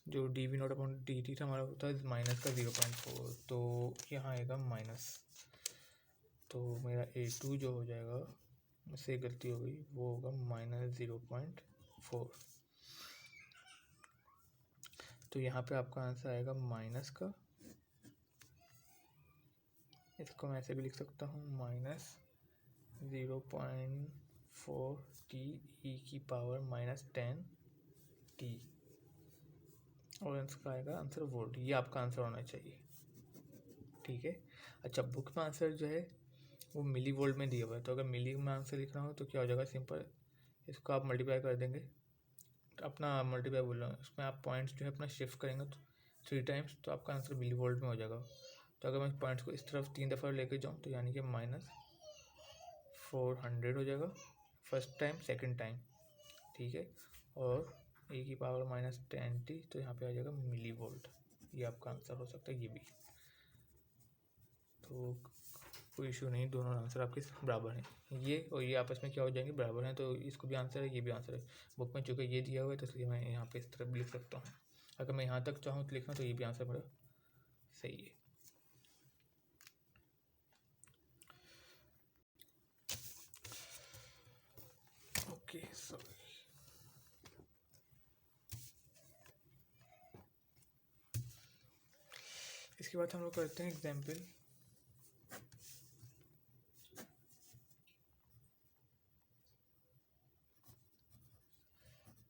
जो dV नॉट अपॉन dt था हमारा होता है माइनस का 0.4, तो यहाँ आएगा माइनस, तो मेरा A2 जो हो जाएगा, मुझसे गलती हो गई, वो होगा -0.4। तो यहाँ पे आपका आंसर आएगा माइनस का, इसको मैं ऐसे भी लिख सकता हूँ -0.4T e की पावर -10T, और इसका आएगा आंसर वोल्ट, ये आपका आंसर होना चाहिए, ठीक है। अच्छा, बुक में आंसर जो है वो मिली वोल्ट में दिया हुआ है, तो अगर मिली में आंसर लिखना हो तो क्या हो जाएगा, सिंपल इसको आप मल्टीप्लाई कर देंगे, अपना मल्टीप्लाई बोल रहा हूँ, उसमें आप पॉइंट्स जो है अपना शिफ्ट करेंगे तो 3 टाइम्स, तो आपका आंसर मिली वोल्ट में हो जाएगा। तो अगर मैं पॉइंट्स को इस तरफ 3 दफ़ा लेके जाऊँ तो यानी कि -400 हो जाएगा फर्स्ट टाइम, सेकंड टाइम, ठीक है, और e की पावर -10T, तो यहाँ पे आ जाएगा मिली वोल्ट, ये आपका आंसर हो सकता है, ये भी। तो कोई इशू नहीं, दोनों आंसर आपके बराबर हैं, ये और ये आपस में क्या हो जाएंगे, बराबर हैं, तो इसको भी आंसर है, ये भी आंसर है। बुक में चूँकि ये दिया हुआ है तो इसलिए मैं यहाँ पे इस तरफ भी लिख सकता हूँ, अगर मैं यहाँ तक चाहूँ तो लिखना, तो ये भी आंसर मेरा सही है। Okay, sorry. इसके बाद हम लोग करते हैं एग्जाम्पल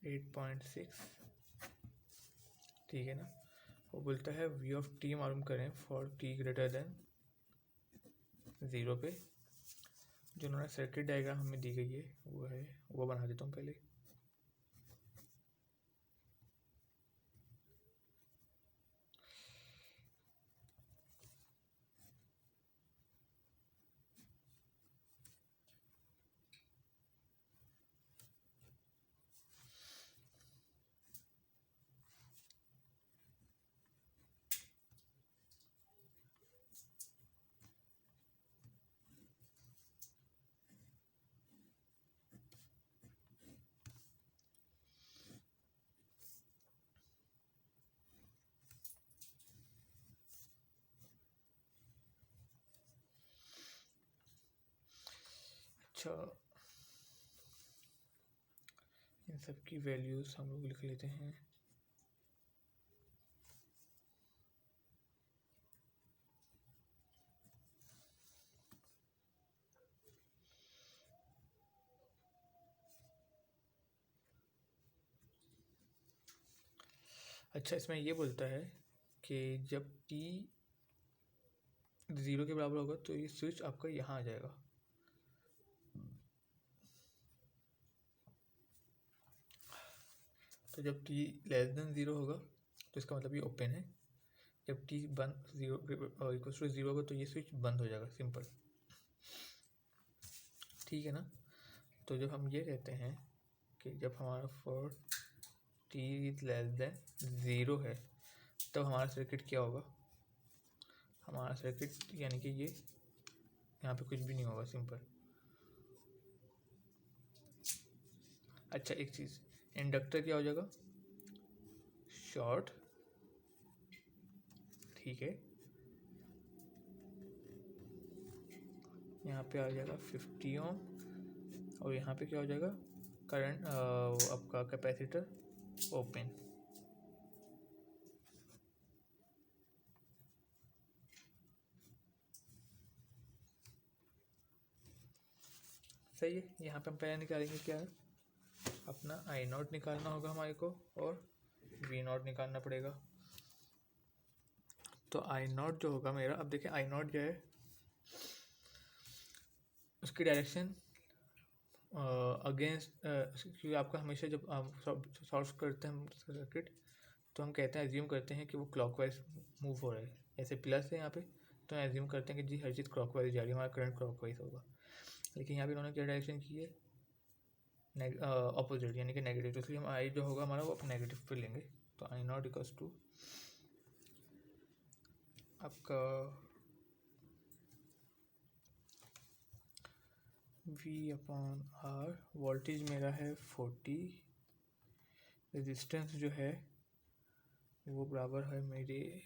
8.6, ठीक है ना। वो बोलता है वी ऑफ टी मालूम करें फॉर टी ग्रेटर देन 0 पे। जो उन्होंने सर्किट डायग्राम हमें दी गई है वो बना देता हूँ पहले। अच्छा, इन सब की वैल्यूज हम लोग लिख लेते हैं। अच्छा, इसमें ये बोलता है कि जब टी 0 के बराबर होगा तो ये स्विच आपका यहाँ आ जाएगा। तो जब टी लेस देन 0 होगा तो इसका मतलब ये ओपन है। जब टी बंद 0 इक्वल्स टू 0 होगा तो ये स्विच बंद हो जाएगा, सिंपल, ठीक है ना। तो जब हम ये कहते हैं कि जब हमारा for T is less than 0 है तब हमारा सर्किट क्या होगा। हमारा सर्किट यानी कि ये यहाँ पे कुछ भी नहीं होगा, सिंपल। अच्छा, एक चीज़, इंडक्टर क्या हो जाएगा, शॉर्ट, ठीक है। यहाँ पे आ जाएगा 50 ओम और यहाँ पे क्या हो जाएगा, करंट आपका कैपेसिटर ओपन। सही है। यहाँ पे हम पहले निकालेंगे क्या है, अपना आई नॉट निकालना होगा हमारे को और वी नॉट निकालना पड़ेगा। तो आई नॉट जो होगा मेरा, अब देखिए आई नॉट जो है उसकी डायरेक्शन अगेंस्ट, क्योंकि आपका हमेशा जब आप सॉल्व करते हैं सर्किट तो हम कहते हैं, एज्यूम करते हैं कि वो क्लॉकवाइज मूव हो रहा है। ऐसे प्लस है यहाँ पे तो एज्यूम करते हैं कि जी हर चीज़ क्लॉकवाइज जा रही है, हमारा करंट क्लॉकवाइज होगा। लेकिन यहाँ पे उन्होंने क्या डायरेक्शन की है, अपोजिट यानी कि नेगेटिव, तो इसलिए हम आई जो होगा हमारा वो नेगेटिव पे लेंगे। तो आई नॉट इक्वल्स टू आपका V अपॉन R। वोल्टेज मेरा है 40, रेजिस्टेंस जो है वो बराबर है मेरे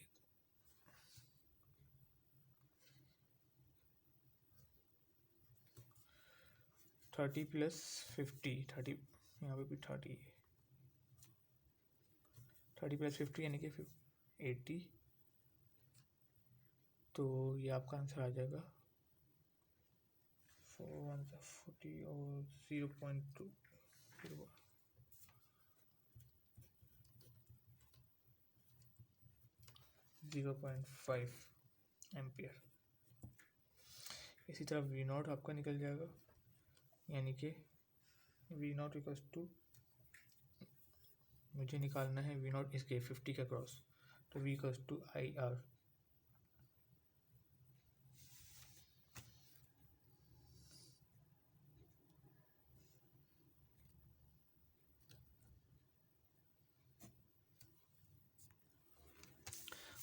30 प्लस 50, 30 यहाँ पे भी 30 प्लस 50 यानी कि 80। तो ये आपका आंसर आ जाएगा 40 और 0.2 0.5 एम्पियर। इसी तरह वी नॉट आपका निकल जाएगा, यानी कि वी नॉट इक्वल्स टू, मुझे निकालना है वी नॉट इसके 50 का क्रॉस, तो V equals to I R.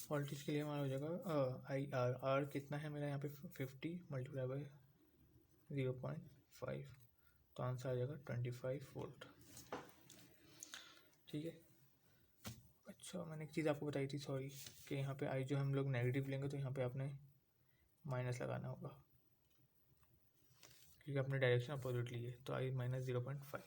Voltage के लिए हमारा हो जाएगा आई आर। आर कितना है मेरा यहाँ पे 50 मल्टीप्लाई बाई 0.5, तो आंसर आ जाएगा 25 वोल्ट, ठीक है। अच्छा, मैंने एक चीज़ आपको बताई थी, सॉरी, कि यहाँ पे आई जो हम लोग नेगेटिव लेंगे तो यहाँ पे आपने माइनस लगाना होगा क्योंकि आपने डायरेक्शन अपोजिट ली है। तो आई माइनस 0.5।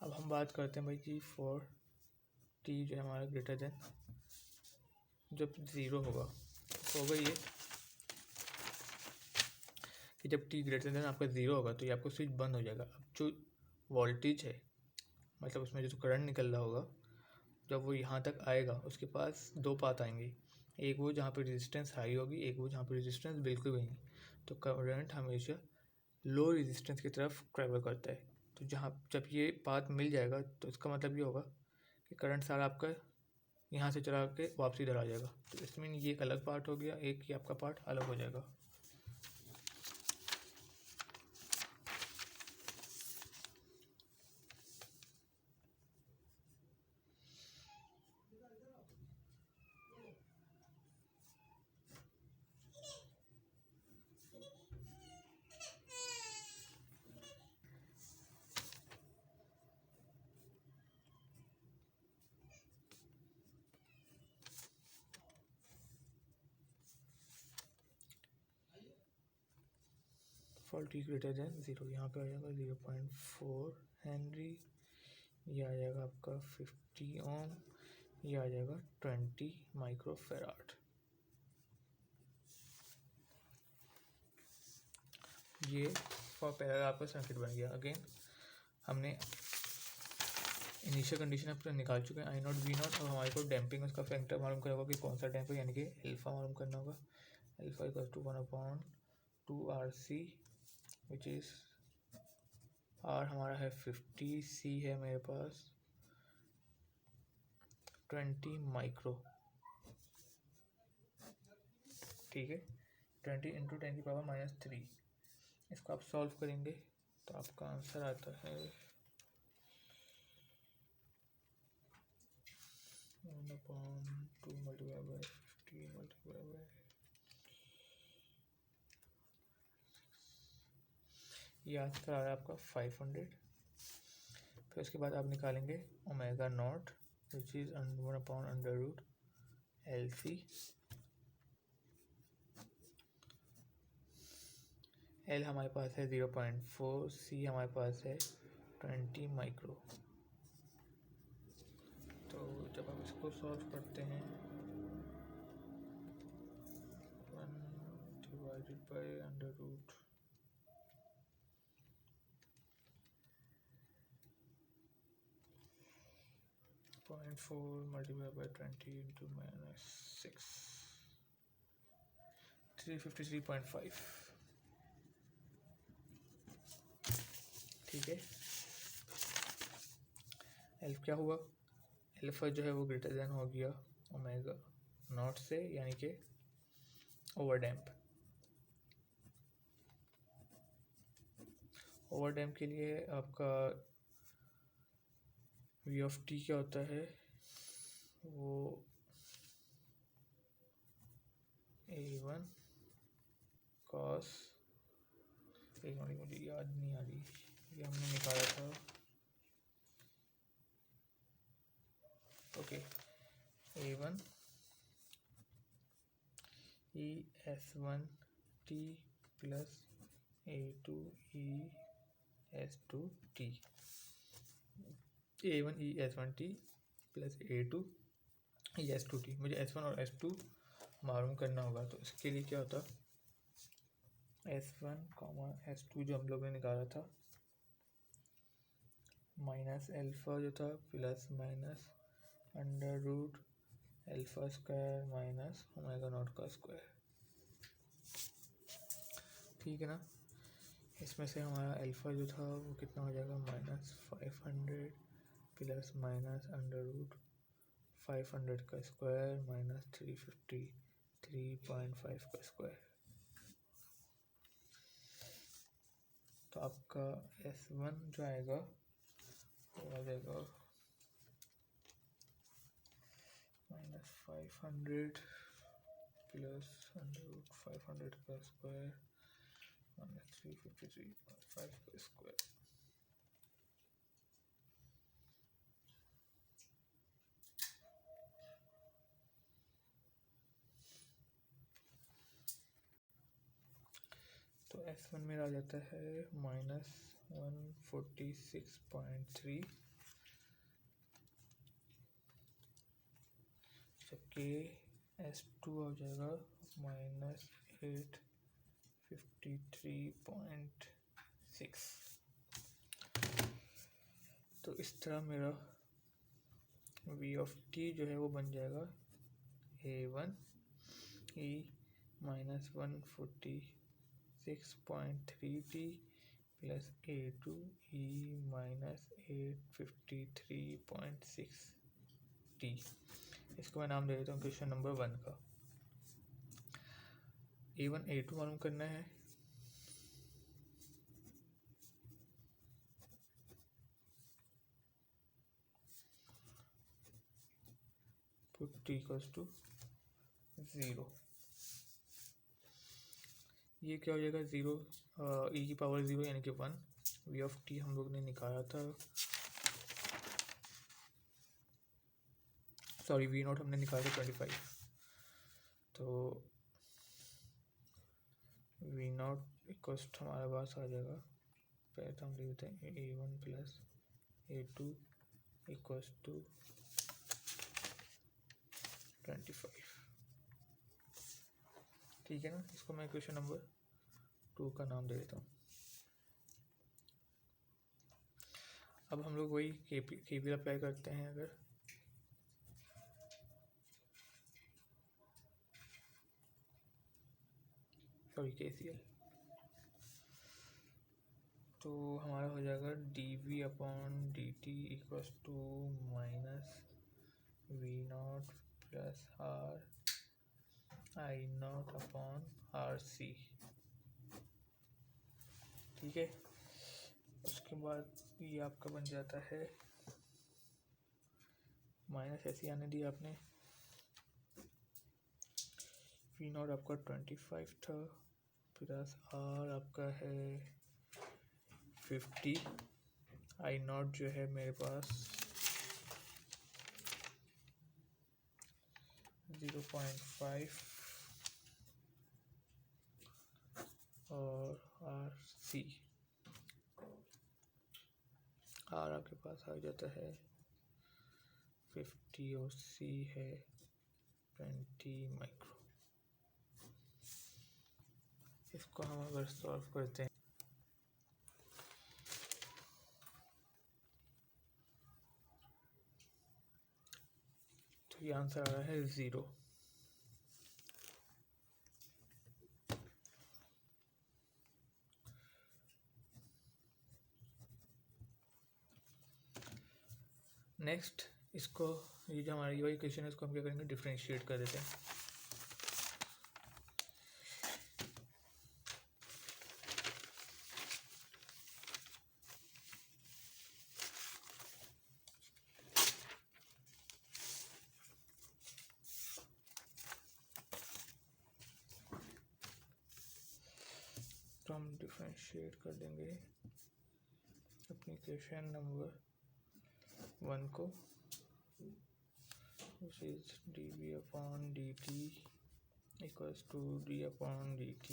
अब हम बात करते हैं भाई कि फॉर टी जो है हमारा ग्रेटर देन जब ज़ीरो होगा तो होगा ये कि जब टी ग्रेटर देन आपका ज़ीरो होगा तो ये आपको स्विच बंद हो जाएगा। अब जो वोल्टेज है मतलब उसमें जो करंट निकल रहा होगा जब वो यहाँ तक आएगा उसके पास दो पाथ आएंगे, एक वो जहाँ पे रेजिस्टेंस हाई होगी, एक वो जहाँ पे रेजिस्टेंस बिल्कुल भी नहीं। तो करंट हमेशा लो रेजिस्टेंस की तरफ ट्रैवल करता है। तो जहाँ जब ये पाथ मिल जाएगा तो इसका मतलब ये होगा कि करंट सारा आपका यहाँ से चला के वापसी इधर आ जाएगा। तो इसमें ये एक अलग पार्ट हो गया, एक ही आपका पार्ट अलग हो जाएगा। For T greater than zero यहाँ पे आ जाएगा 0.4 हेनरी, ये आ जाएगा आपका 50 ओम, ये आ जाएगा 20 माइक्रोफेराड। ये फॉर पैरेलल आपका सर्किट बन गया। अगेन हमने इनिशियल कंडीशन अपने निकाल चुके हैं आई नॉट वी नॉट। अब हमारे को डैम्पिंग उसका फैक्टर मालूम करना होगा कि कौन सा डैम्प है, यानी कि अल्फा मालूम करना होगा। Alpha equal to 1/2 RC which is R हमारा है 50, सी है मेरे पास 20 माइक्रो, ठीक है। 20 इंटू 10⁻³ इसको आप सॉल्व करेंगे तो आपका आंसर आता है 1/2 मल्टीप्लाई बाय 50 मल्टीप्लाई बाय, ये आंसर आ रहा है आपका 500। फिर उसके बाद आप निकालेंगे omega not which is 1/√LC। L हमारे पास है 0.4, सी हमारे पास है 20 माइक्रो। तो जब आप इसको सॉल्व करते हैं 1 divided by √0.4 multiply by 20 into -6 353.5, ठीक है। एल्फ क्या हुआ, एल्फा जो है वो ग्रेटर देन हो गया ओमेगा नॉट से, यानी कि ओवर डैम्प। ओवर डैम्प के लिए आपका वी ऑफ टी क्या होता है, वो A1 कॉस, एक मिनट मुझे याद नहीं आ रही, ये हमने निकाला था। Okay, A1 ES1T plus A2 ES2T, A1 ES1T plus A2 ES2T। मुझे S1 और S2 मालूम करना होगा, तो इसके लिए क्या होता S1, S2 जो हम लोग ने निकाला था माइनस अल्फा जो था plus minus √α² minus omega naught का स्क्वायर, ठीक है ना। इसमें से हमारा अल्फा जो था वो कितना हो जाएगा -500 प्लस माइनस √500 का स्क्वायर माइनस 353.5 का स्क्वायर। तो आपका S1 जो आएगा वो आ जाएगा -500 प्लस √500 का स्क्वायर माइनस 353.5 का स्क्वायर। तो S1 मेरा आ जाता है -146.3 के S2 हो जाएगा -853.6। तो इस तरह मेरा v ऑफ t जो है वो बन जाएगा a1 e -146.3t plus a2 e -853.6t। इसको मैं नाम दे देता हूँ क्वेश्चन नंबर 1 का। a1 a2 मालूम करना है, पुट t इक्वल्स टू 0। ये क्या हो जाएगा 0 e की पावर 0 यानी कि 1। v ऑफ t हम लोग ने निकाला था, सॉरी v नॉट हमने निकाला था 25। तो v नॉट इक्वल्स टू हमारे पास आ जाएगा, पहले तो हम लिख देते हैं a1 plus a2 equals to 25। ठीक है ना। इसको मैं क्वेश्चन नंबर 2 का नाम दे देता हूँ। अब हम लोग वही केवीएल अप्लाई करते हैं। अगर सॉरी केसीएल, तो हमारा हो जाएगा dv upon dt equals to minus V naught plus R I naught upon R C. ठीक है। उसके बाद ये आपका बन जाता है माइनस ऐसे आने दिया आपने, वी नॉट आपका 25 था प्लस आर आपका है 50, आई नॉट जो है मेरे पास 0.5 और आर सी, आर आपके पास आ जाता है 50 और सी है 20 माइक्रो। इसको हम अगर सॉल्व करते हैं तो ये आंसर आ रहा है 0। नेक्स्ट इसको, ये जो हमारा ये क्वेश्चन है इसको हम क्या करेंगे, डिफरेंशिएट कर देते हैं। तो हम डिफरेंशिएट कर देंगे अपनी क्वेश्चन नंबर 1 को, which is dv upon dt equals to d upon dt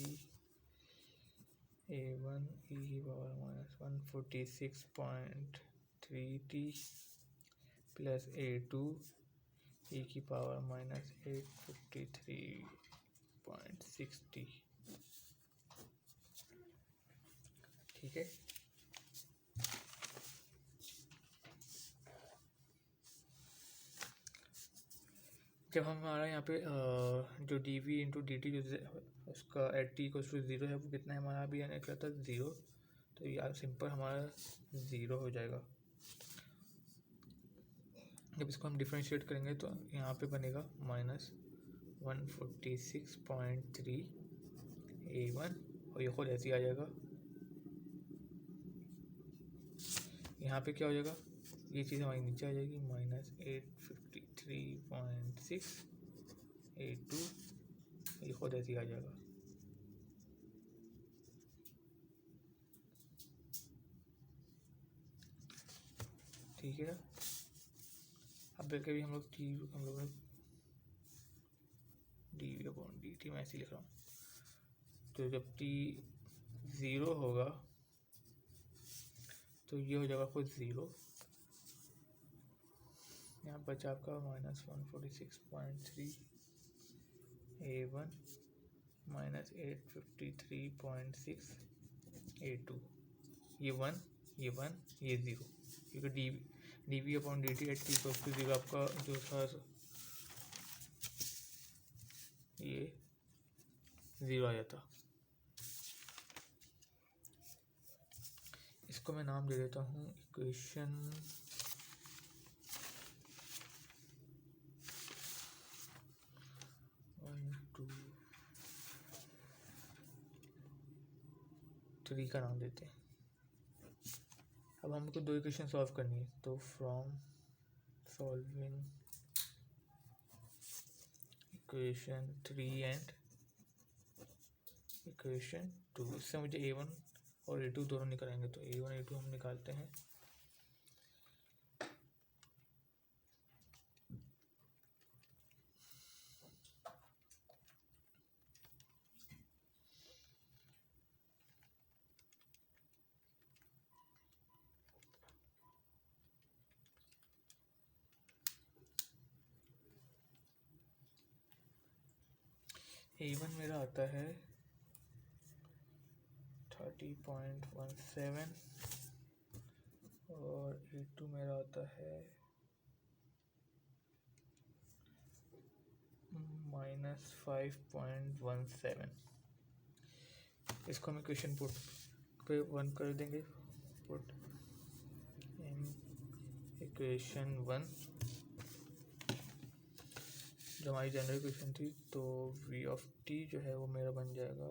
a1 e power minus 146.3t plus a2 e की पावर minus 853.6t। ठीक है। जब हमारा यहाँ पे जो D V into D T जो उसका एट टी इक्वल्स टू 0 है वो कितना है हमारा, अभी निकला था 0। तो यार सिंपल हमारा 0 हो जाएगा। जब इसको हम डिफरेंशिएट करेंगे तो यहाँ पे बनेगा -146.3 a1 और ये खुद ऐसे ही आ जाएगा। यहाँ पे क्या हो जाएगा, ये चीज़ हमारी नीचे आ जाएगी -853.6 a2, ये खुद ऐसे ही आ जाएगा। ठीक है। अब देखिए भी हम लोग D V upon D T मैं ऐसे लिख रहा हूँ। तो जब t 0 होगा तो ये हो जाएगा खुद 0, यहाँ बचा आपका -146.3 A1 -853.6 A2, ये 1 ये 1 ये 0, क्योंकि dV upon dt at t equals to 0 आपका जो था ये 0 आ जाता। इसको मैं नाम दे देता हूँ इक्वेशन 1 2 3 का नाम देते हैं। अब हमको दो इक्वेशन सॉल्व करनी है, तो from solving equation 3 and equation 2, इससे मुझे A1 और A2 दोनों निकालेंगे, तो A1 A2 हम निकालते हैं। A1 मेरा आता है 30.17 और A2 मेरा आता है -5.17। इसको हम इक्वेशन पुट पे 1 कर देंगे, पुट इन इक्वेशन 1 जो हमारी जनरल इक्वेशन थी। तो v ऑफ t जो है वो मेरा बन जाएगा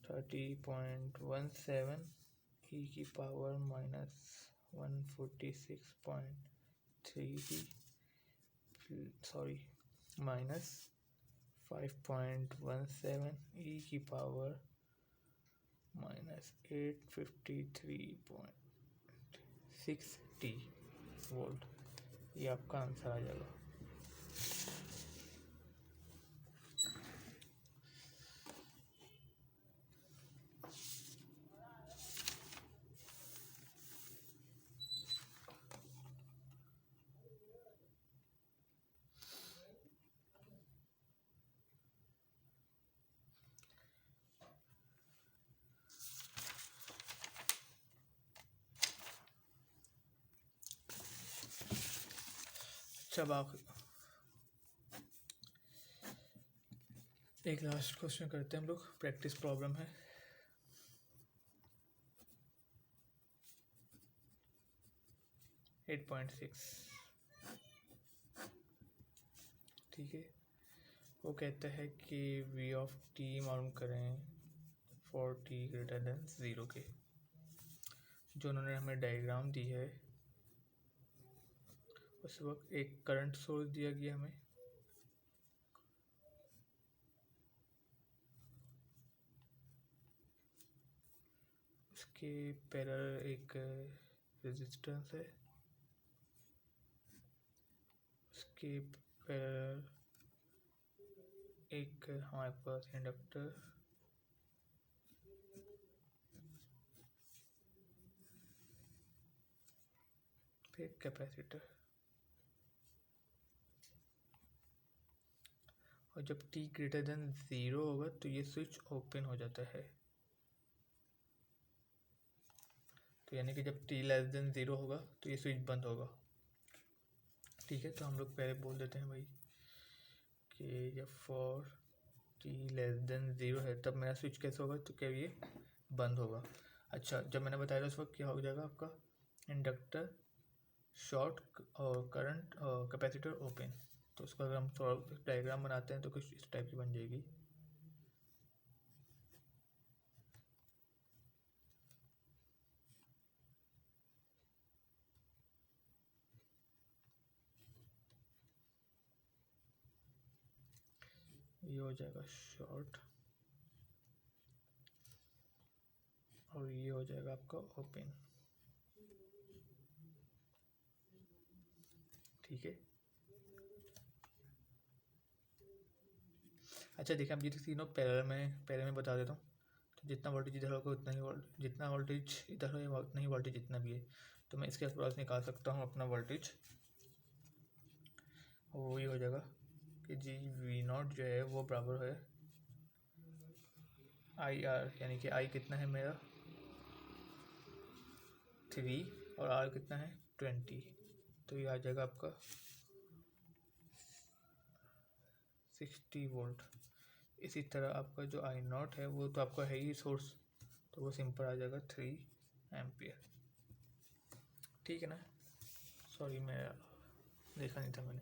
30.17 e की पावर -146.3 सॉरी -5.17 e की पावर -853.6 t वोल्ट, ये आपका आंसर आ जाएगा। अब एक लास्ट क्वेश्चन करते हैं हम लोग, प्रैक्टिस प्रॉब्लम है। एट 8.6, ठीक है। वो कहता है कि v ऑफ t मालूम करें फॉर t ग्रेटर देन 0 के। जो उन्होंने हमें डायग्राम दी है, उस वक्त एक करंट सोर्स दिया गया हमें, उसके पैरेलल एक रेजिस्टेंस है, उसके पैरेलल एक हमारे पास इंडक्टर, फिर कैपेसिटर। और जब t ग्रेटर देन 0 होगा तो ये स्विच ओपन हो जाता है। तो यानी कि जब t लेस देन 0 होगा तो ये स्विच बंद होगा, ठीक है। तो हम लोग पहले बोल देते हैं भाई कि जब फॉर t लेस देन 0 है तब मेरा स्विच कैसे होगा, तो क्या ये बंद होगा। अच्छा, जब मैंने बताया था उस वक्त क्या हो जाएगा आपका, इंडक्टर शॉर्ट और करंट और कैपेसिटर ओपन। तो उसका अगर हम थोड़ा डायग्राम बनाते हैं तो कुछ इस टाइप की बन जाएगी। ये हो जाएगा शॉर्ट और ये हो जाएगा आपका ओपन, ठीक है। अच्छा देखिए, हम ये तीनों पहले में बता देता हूँ। तो जितना वोल्टेज इधर होगा उतना ही जितना वोल्टेज इधर होगा उतना ही वोल्टेज जितना भी है। तो मैं इसके अक्रॉस निकाल सकता हूँ अपना वोल्टेज। वो वही हो जाएगा कि जी वी नॉट जो है वो बराबर है आई आर, यानी कि आई कितना है मेरा 3 और आर कितना है 20, तो ये आ जाएगा आपका 60 वोल्ट। इसी तरह आपका जो आई नॉट है वो तो आपका है ही सोर्स, तो वो सिंपल आ जाएगा 3 एम्पियर। ठीक है ना, सॉरी मैं देखा नहीं था मैंने।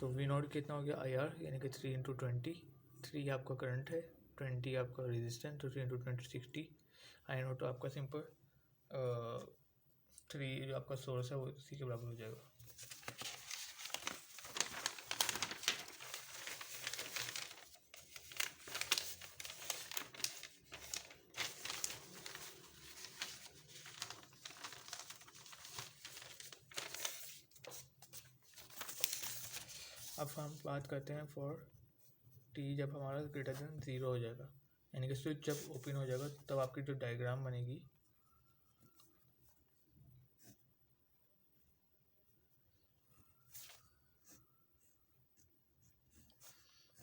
तो वी नॉट कितना हो गया आई आर, यानी कि 3 इंटू 20, 3 आपका करंट है, 20 आपका रेजिस्टेंस, तो 3 इंटू 20 60। आई नॉट तो आपका सिंपल 3 जो आपका सोर्स है वो इसी के बराबर हो जाएगा। अब हम बात करते हैं फॉर टी जब हमारा ग्रेटर देन 0 हो जाएगा, यानी कि स्विच जब ओपन हो जाएगा तब आपकी जो डायग्राम बनेगी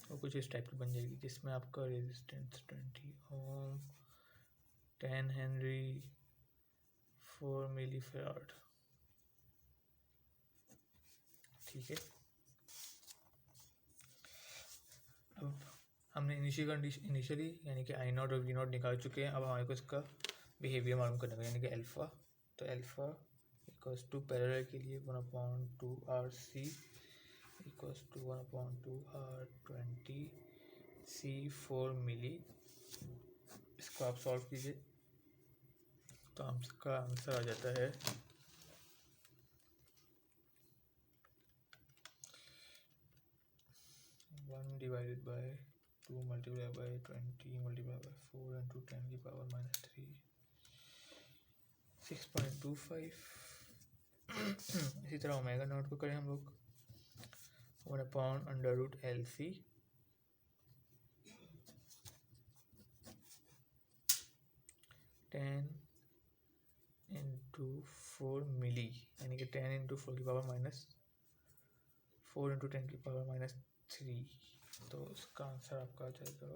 वो कुछ इस टाइप की बन जाएगी, जिसमें आपका रेजिस्टेंस 20 ओम, 10 हेनरी, 4 मिली फेराड। ठीक है, अब हमने इनिशियली यानी कि आई नॉट और वी नॉट निकाल चुके हैं। अब हमारे को इसका बिहेवियर मालूम करने का, यानी कि अल्फ़ा, तो अल्फ़ा इक्वल्स टू पैरेलल के लिए 1/2 RC equals to 1/2 R20 C4 मिली। इसको आप सॉल्व कीजिए तो आपका आंसर आ जाता है 1 divided by 2 multiply by 20 multiply by 4 into 10 की पावर -3 6.25। इसी तरह ओमेगा नॉट को करें हम लोग 1/√LC 10 इंटू 4 मिली, यानी कि 10 इंटू 4 की पावर -4 इंटू 10 की पावर -3, तो इसका आंसर आपका आ जाएगा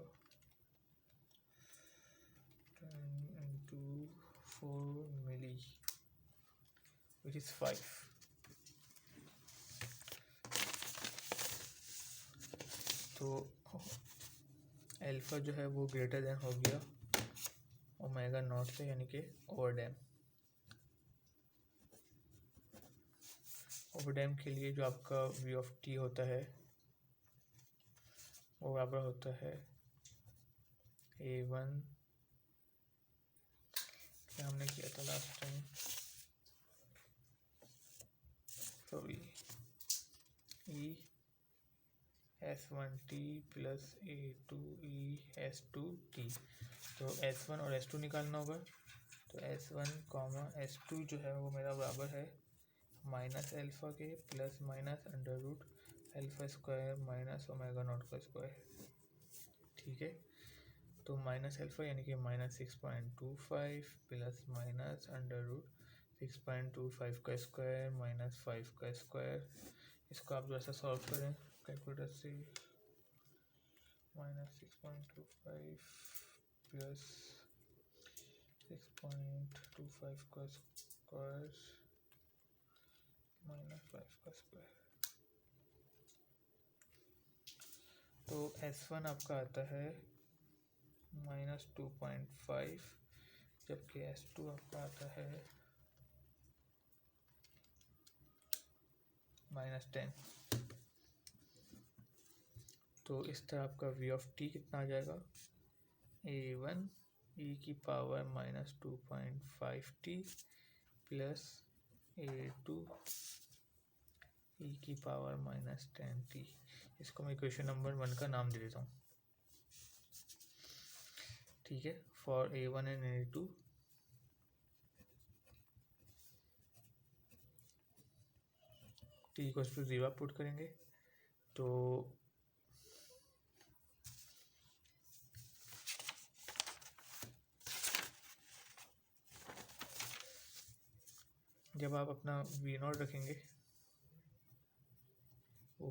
10 इंटू 4 मिली विच इज़ 5। तो अल्फ़ा जो है वो ग्रेटर देन हो गया ओमेगा नॉट से, यानी कि ओवरडैम। ओवरडैम के लिए जो आपका वी ऑफ टी होता है वो बराबर होता है A1, क्या हमने किया था last time, sorry E S1T plus A2E S2T। तो S1 और S2 निकालना होगा, तो S1 S2 जो है वो मेरा बराबर है माइनस अल्फ़ा के plus minus √alpha square minus omega naught का स्क्वायर। ठीक है, तो माइनस अल्फ़ा यानी कि -6.25 प्लस माइनस √6.25 का स्क्वायर माइनस 5 का स्क्वायर। इसको आप जैसा सॉल्व करें कैलकुलेटर से, -6.25 प्लस 6.25 का स्क्वायर -5 का स्क्वायर, तो S1 आपका आता है -2.5, जबकि S2 आपका आता है -10। तो इस तरह आपका वी ऑफ टी कितना आ जाएगा A1 e की power -2.5t plus A2 e की पावर -10t। इसको मैं इक्वेशन नंबर 1 का नाम दे देता हूँ। ठीक है, for A1 and A2 t equals to 0 put करेंगे, तो जब आप अपना वी नॉट रखेंगे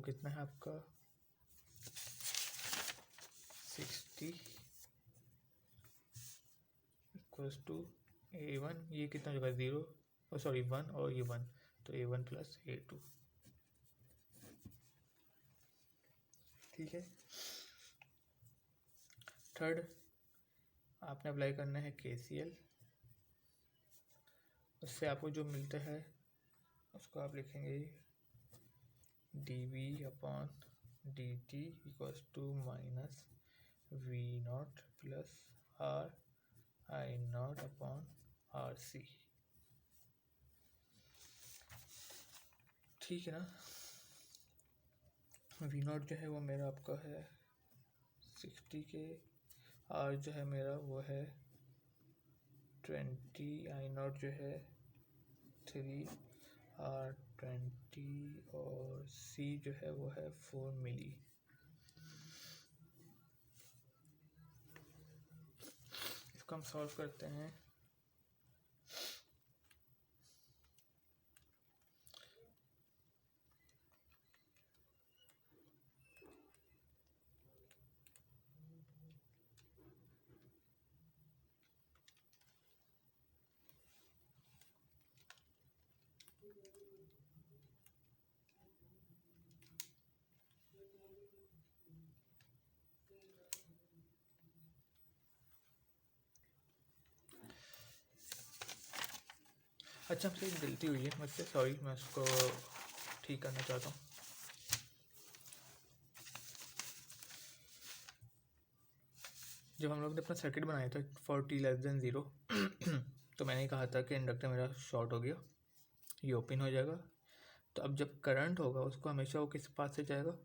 कितना है आपका 60 इक्वल्स टू A1, ये कितना हो जाएगा 0 और सॉरी 1 और ये 1, तो A1 प्लस A2। ठीक है। थर्ड आपने अप्लाई करना है KCL, उससे आपको जो मिलता है उसको आप लिखेंगे dV/dt equals to minus V0 plus RI0/RC। ठीक है ना। V0 जो है वो मेरा आपका है 60 के, R जो है मेरा वो है 20, I0 जो है 3, R20 और C जो है वो है 4 मिली। इसको हम सॉल्व करते हैं। अच्छा, हमसे एक गलती हुई है मुझसे, सॉरी, मैं उसको ठीक करना चाहता हूँ। जब हम लोग ने अपना सर्किट बनाया था फॉर t <0 तो मैंने कहा था कि इंडक्टर मेरा शॉर्ट हो गया, ये ओपन हो जाएगा। तो अब जब करंट होगा उसको हमेशा वो किस पास से जाएगा,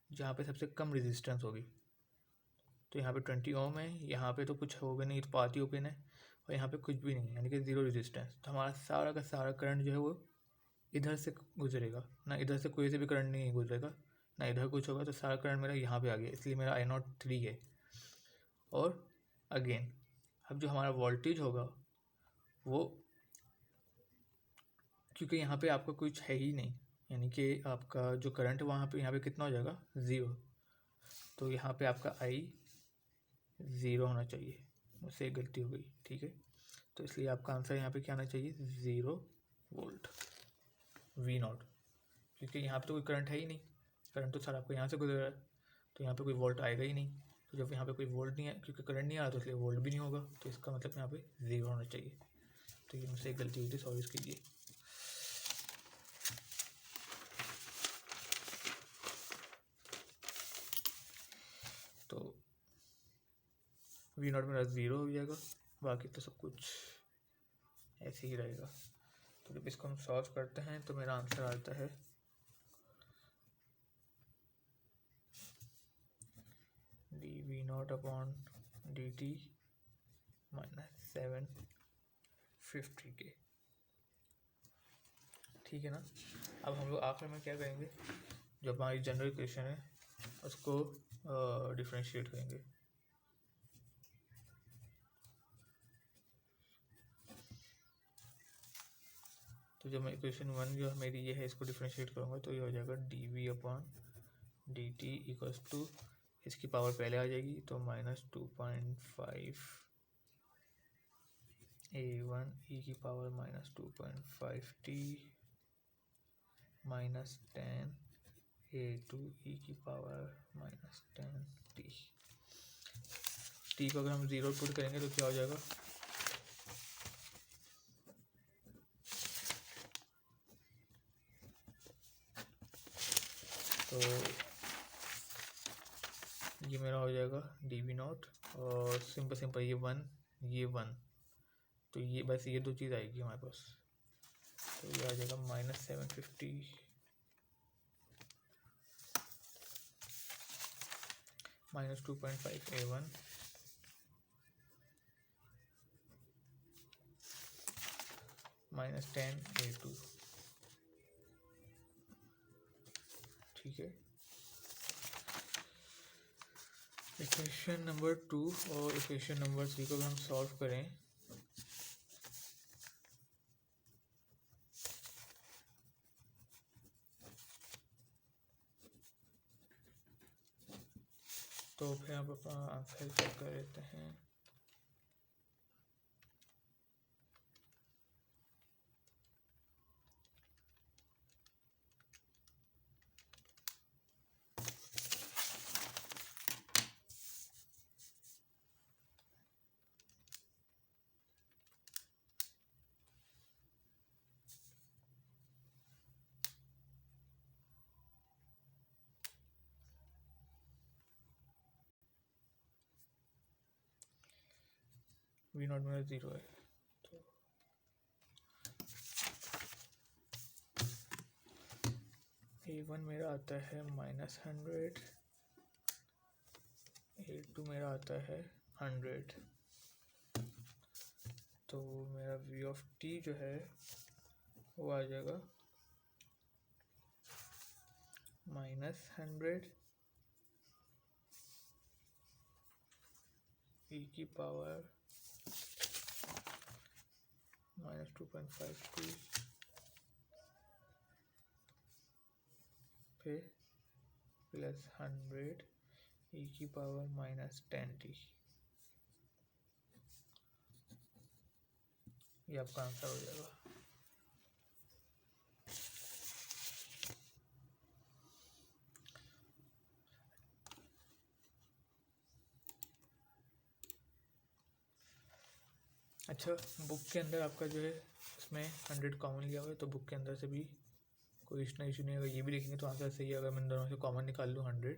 जहाँ पे सबसे कम रेजिस्टेंस होगी। तो यहाँ पे 20 ओम है, यहाँ पे तो कुछ होगा नहीं, तो पाथ ही ओपन है, और यहाँ पे कुछ भी नहीं है, यानी कि 0 रेजिस्टेंस। तो हमारा सारा का सारा करंट जो है वो इधर से गुजरेगा ना, इधर से कोई से भी करंट नहीं गुजरेगा ना, इधर कुछ होगा। तो सारा करंट मेरा यहाँ पे आ गया, इसलिए मेरा I0 3 है। और अगेन अब जो हमारा वोल्टेज होगा वो, क्योंकि यहाँ पे आपका कुछ है ही नहीं, यानी कि आपका जो करंट वहाँ पे यहाँ पे कितना हो जाएगा 0, तो यहाँ पे आपका I 0 होना चाहिए। मुझसे एक गलती हो गई, ठीक है। तो इसलिए आपका आंसर यहाँ पे क्या आना चाहिए 0 वोल्ट V0, क्योंकि यहाँ पे तो कोई करंट है ही नहीं, करंट तो सारा आपको यहाँ से गुजर रहा है, तो यहाँ पे कोई वोल्ट आएगा ही नहीं। तो जब यहाँ पे कोई वोल्ट नहीं है, क्योंकि करंट नहीं आ रहा, तो इसलिए वोल्ट भी नहीं होगा, तो इसका मतलब यहाँ पे 0 होना चाहिए। तो ये मुझसे एक गलती हुई थी, सॉरी इसके लिए। तो V0 मेरा 0 हो जाएगा, बाकी तो सब कुछ ऐसे ही रहेगा। तो जब इसको हम सॉल्व करते हैं तो मेरा आंसर आता है dV0/dt माइनस 750 के। ठीक है ना। अब हम लोग आखिर में क्या करेंगे, जो हमारी जनरल इक्वेशन है उसको डिफरेंशिएट करेंगे। तो जब मैं इक्वेशन 1 जो मेरी ये है इसको डिफरेंशिएट करूँगा तो ये हो जाएगा dV/dt इक्वल्स टू, इसकी पावर पहले आ जाएगी तो -2.5 A1 e की power -2.5t minus 10 A2 e की पावर -10t। t को अगर हम 0 पुट करेंगे तो क्या हो जाएगा, तो ये मेरा हो जाएगा dV0 और सिंपल ये 1 ये 1, तो ये बस ये दो चीज़ आएगी हमारे पास। तो ये आ जाएगा -750 -2.5 A1 -10 A2। ठीक है। इक्वेशन नंबर 2 और इक्वेशन नंबर 3 को भी हम सॉल्व करें तो फिर हम अपना आंसर चेक कर लेते हैं। वी नॉट मेरा 0 है, तो A1 मेरा आता है -100, A2 मेरा आता है 100। तो मेरा V ऑफ t जो है वो आ जाएगा -100 e की पावर -2.5t फिर +100 e की पावर -10t। ये आपका आंसर हो जाएगा। अच्छा, बुक के अंदर आपका जो है इसमें 100 कॉमन लिया हुआ है, तो बुक के अंदर से भी कोई इतना इशू नहीं होगा। ये भी देखेंगे तो आंसर सही है अगर मैं दोनों से कॉमन निकाल लूँ 100।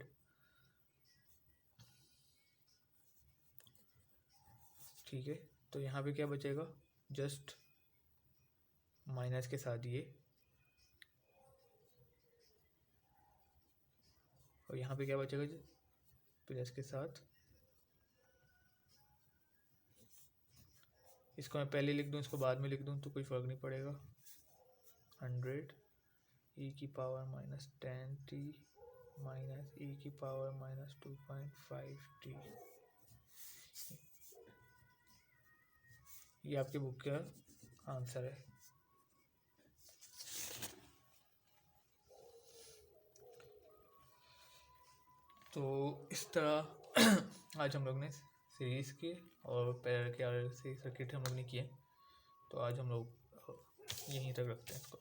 ठीक है, तो यहाँ पे क्या बचेगा, जस्ट माइनस के साथ ये, और यहाँ पे क्या बचेगा प्लस के साथ। इसको मैं पहले लिख दूँ, इसको बाद में लिख दूँ तो कोई फ़र्क नहीं पड़ेगा। 100 e की पावर -10t माइनस e की पावर -2.5t। ये आपके बुक का आंसर है। तो इस तरह आज हम लोग ने सीरीज़ के और पैरेलल के RLC सर्किट हम लोग ने किए। तो आज हम लोग यहीं तक रखते हैं इसको।